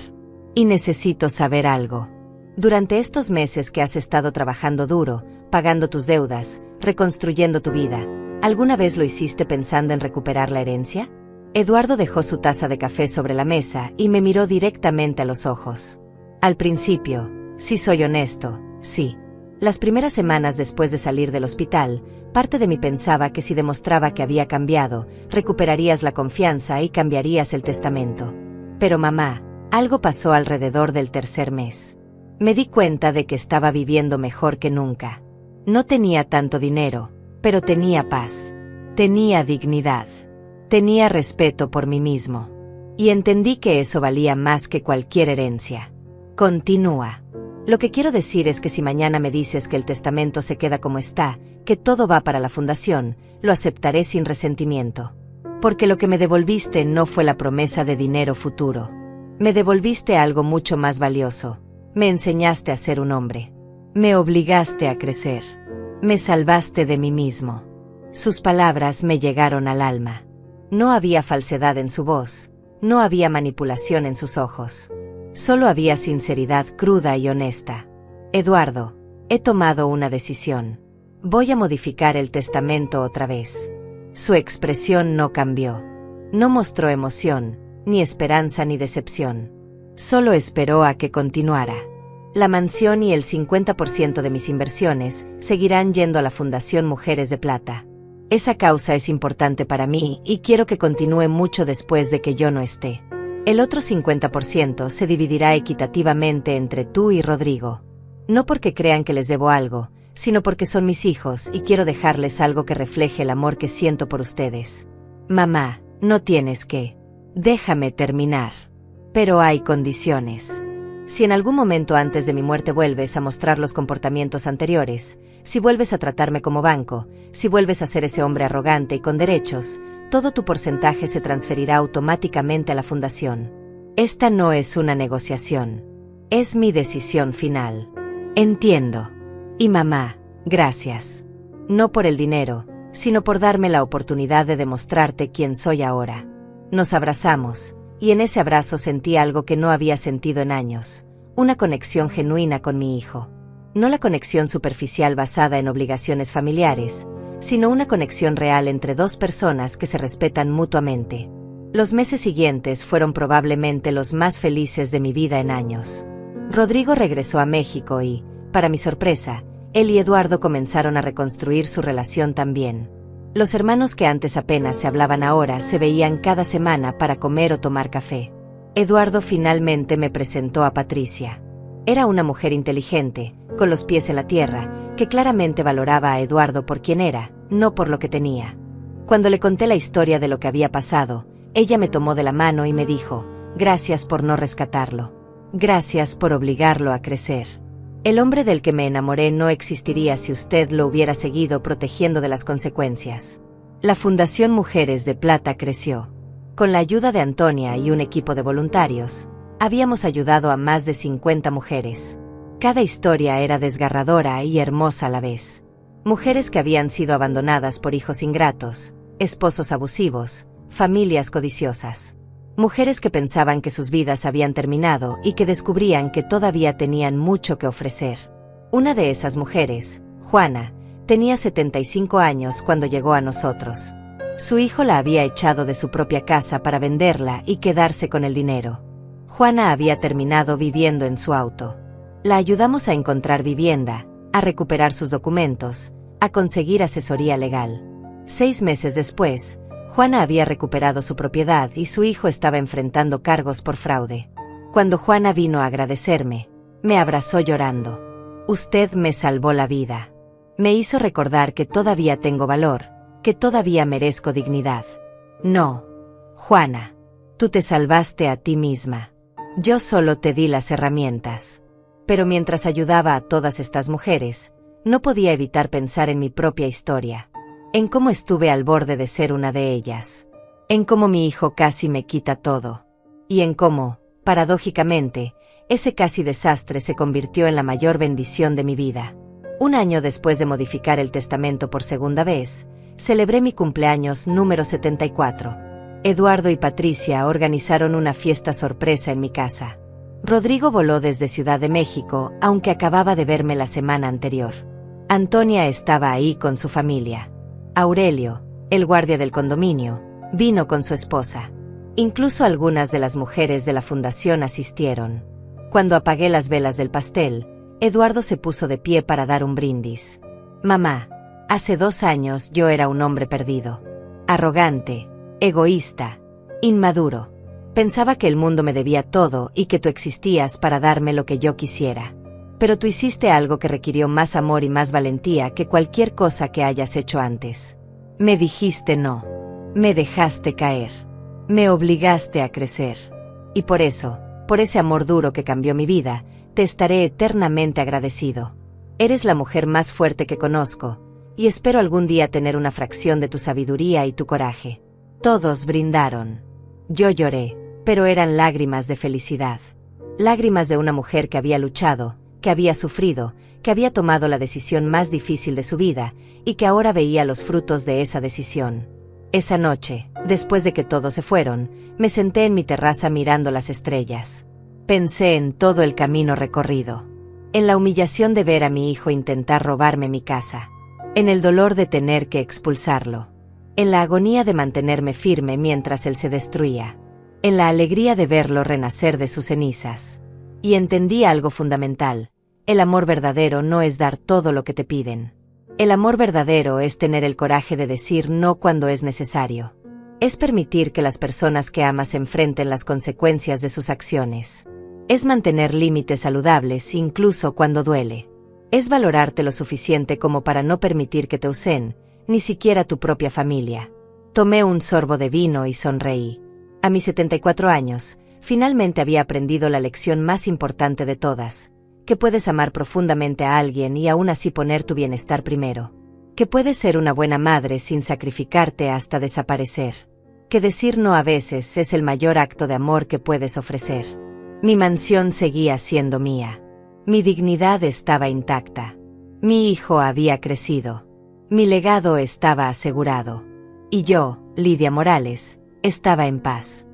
Y necesito saber algo. Durante estos meses que has estado trabajando duro, pagando tus deudas, reconstruyendo tu vida, ¿alguna vez lo hiciste pensando en recuperar la herencia? Eduardo dejó su taza de café sobre la mesa y me miró directamente a los ojos. Al principio, si soy honesto, sí. Las primeras semanas después de salir del hospital, parte de mí pensaba que si demostraba que había cambiado, recuperarías la confianza y cambiarías el testamento. Pero mamá, algo pasó alrededor del 3er mes. Me di cuenta de que estaba viviendo mejor que nunca. No tenía tanto dinero, pero tenía paz. Tenía dignidad. Tenía respeto por mí mismo. Y entendí que eso valía más que cualquier herencia. Continúa. Lo que quiero decir es que si mañana me dices que el testamento se queda como está, que todo va para la fundación, lo aceptaré sin resentimiento. Porque lo que me devolviste no fue la promesa de dinero futuro. Me devolviste algo mucho más valioso. Me enseñaste a ser un hombre. Me obligaste a crecer. Me salvaste de mí mismo. Sus palabras me llegaron al alma. No había falsedad en su voz, no había manipulación en sus ojos. Solo había sinceridad cruda y honesta. Eduardo, he tomado una decisión. Voy a modificar el testamento otra vez. Su expresión no cambió. No mostró emoción, ni esperanza ni decepción. Solo esperó a que continuara. La mansión y el 50% de mis inversiones seguirán yendo a la Fundación Mujeres de Plata. Esa causa es importante para mí y quiero que continúe mucho después de que yo no esté. El otro 50% se dividirá equitativamente entre tú y Rodrigo. No porque crean que les debo algo, sino porque son mis hijos y quiero dejarles algo que refleje el amor que siento por ustedes. Mamá, no tienes que. Déjame terminar. Pero hay condiciones. Si en algún momento antes de mi muerte vuelves a mostrar los comportamientos anteriores, si vuelves a tratarme como banco, si vuelves a ser ese hombre arrogante y con derechos, todo tu porcentaje se transferirá automáticamente a la fundación. Esta no es una negociación. Es mi decisión final. Entiendo. Y mamá, gracias. No por el dinero, sino por darme la oportunidad de demostrarte quién soy ahora. Nos abrazamos, y en ese abrazo sentí algo que no había sentido en años, una conexión genuina con mi hijo. No la conexión superficial basada en obligaciones familiares, sino una conexión real entre dos personas que se respetan mutuamente. Los meses siguientes fueron probablemente los más felices de mi vida en años. Rodrigo regresó a México y, para mi sorpresa, él y Eduardo comenzaron a reconstruir su relación también. Los hermanos que antes apenas se hablaban ahora se veían cada semana para comer o tomar café. Eduardo finalmente me presentó a Patricia. Era una mujer inteligente, con los pies en la tierra, que claramente valoraba a Eduardo por quien era, no por lo que tenía. Cuando le conté la historia de lo que había pasado, ella me tomó de la mano y me dijo, gracias por no rescatarlo. Gracias por obligarlo a crecer. El hombre del que me enamoré no existiría si usted lo hubiera seguido protegiendo de las consecuencias. La Fundación Mujeres de Plata creció. Con la ayuda de Antonia y un equipo de voluntarios, habíamos ayudado a más de 50 mujeres. Cada historia era desgarradora y hermosa a la vez. Mujeres que habían sido abandonadas por hijos ingratos, esposos abusivos, familias codiciosas. Mujeres que pensaban que sus vidas habían terminado y que descubrían que todavía tenían mucho que ofrecer. Una de esas mujeres, Juana, tenía 75 años cuando llegó a nosotros. Su hijo la había echado de su propia casa para venderla y quedarse con el dinero. Juana había terminado viviendo en su auto. La ayudamos a encontrar vivienda, a recuperar sus documentos, a conseguir asesoría legal. 6 meses después, Juana había recuperado su propiedad y su hijo estaba enfrentando cargos por fraude. Cuando Juana vino a agradecerme, me abrazó llorando. Usted me salvó la vida. Me hizo recordar que todavía tengo valor, que todavía merezco dignidad. No, Juana, tú te salvaste a ti misma. Yo solo te di las herramientas. Pero mientras ayudaba a todas estas mujeres, no podía evitar pensar en mi propia historia. En cómo estuve al borde de ser una de ellas. En cómo mi hijo casi me quita todo. Y en cómo, paradójicamente, ese casi desastre se convirtió en la mayor bendición de mi vida. Un año después de modificar el testamento por segunda vez, celebré mi cumpleaños número 74. Eduardo y Patricia organizaron una fiesta sorpresa en mi casa. Rodrigo voló desde Ciudad de México, aunque acababa de verme la semana anterior. Antonia estaba ahí con su familia. Aurelio, el guardia del condominio, vino con su esposa. Incluso algunas de las mujeres de la fundación asistieron. Cuando apagué las velas del pastel, Eduardo se puso de pie para dar un brindis. Mamá, hace 2 años yo era un hombre perdido. Arrogante, egoísta, inmaduro. Pensaba que el mundo me debía todo y que tú existías para darme lo que yo quisiera. Pero tú hiciste algo que requirió más amor y más valentía que cualquier cosa que hayas hecho antes. Me dijiste no. Me dejaste caer. Me obligaste a crecer. Y por eso, por ese amor duro que cambió mi vida, te estaré eternamente agradecido. Eres la mujer más fuerte que conozco, y espero algún día tener una fracción de tu sabiduría y tu coraje. Todos brindaron. Yo lloré, pero eran lágrimas de felicidad. Lágrimas de una mujer que había luchado, que había sufrido, que había tomado la decisión más difícil de su vida, y que ahora veía los frutos de esa decisión. Esa noche, después de que todos se fueron, me senté en mi terraza mirando las estrellas. Pensé en todo el camino recorrido. En la humillación de ver a mi hijo intentar robarme mi casa. En el dolor de tener que expulsarlo. En la agonía de mantenerme firme mientras él se destruía. En la alegría de verlo renacer de sus cenizas. Y entendí algo fundamental. El amor verdadero no es dar todo lo que te piden. El amor verdadero es tener el coraje de decir no cuando es necesario. Es permitir que las personas que amas enfrenten las consecuencias de sus acciones. Es mantener límites saludables incluso cuando duele. Es valorarte lo suficiente como para no permitir que te usen, ni siquiera tu propia familia. Tomé un sorbo de vino y sonreí. A mis 74 años, Finalmente había aprendido la lección más importante de todas, que puedes amar profundamente a alguien y aún así poner tu bienestar primero. Que puedes ser una buena madre sin sacrificarte hasta desaparecer. Que decir no a veces es el mayor acto de amor que puedes ofrecer. Mi mansión seguía siendo mía. Mi dignidad estaba intacta. Mi hijo había crecido. Mi legado estaba asegurado. Y yo, Lidia Morales, estaba en paz.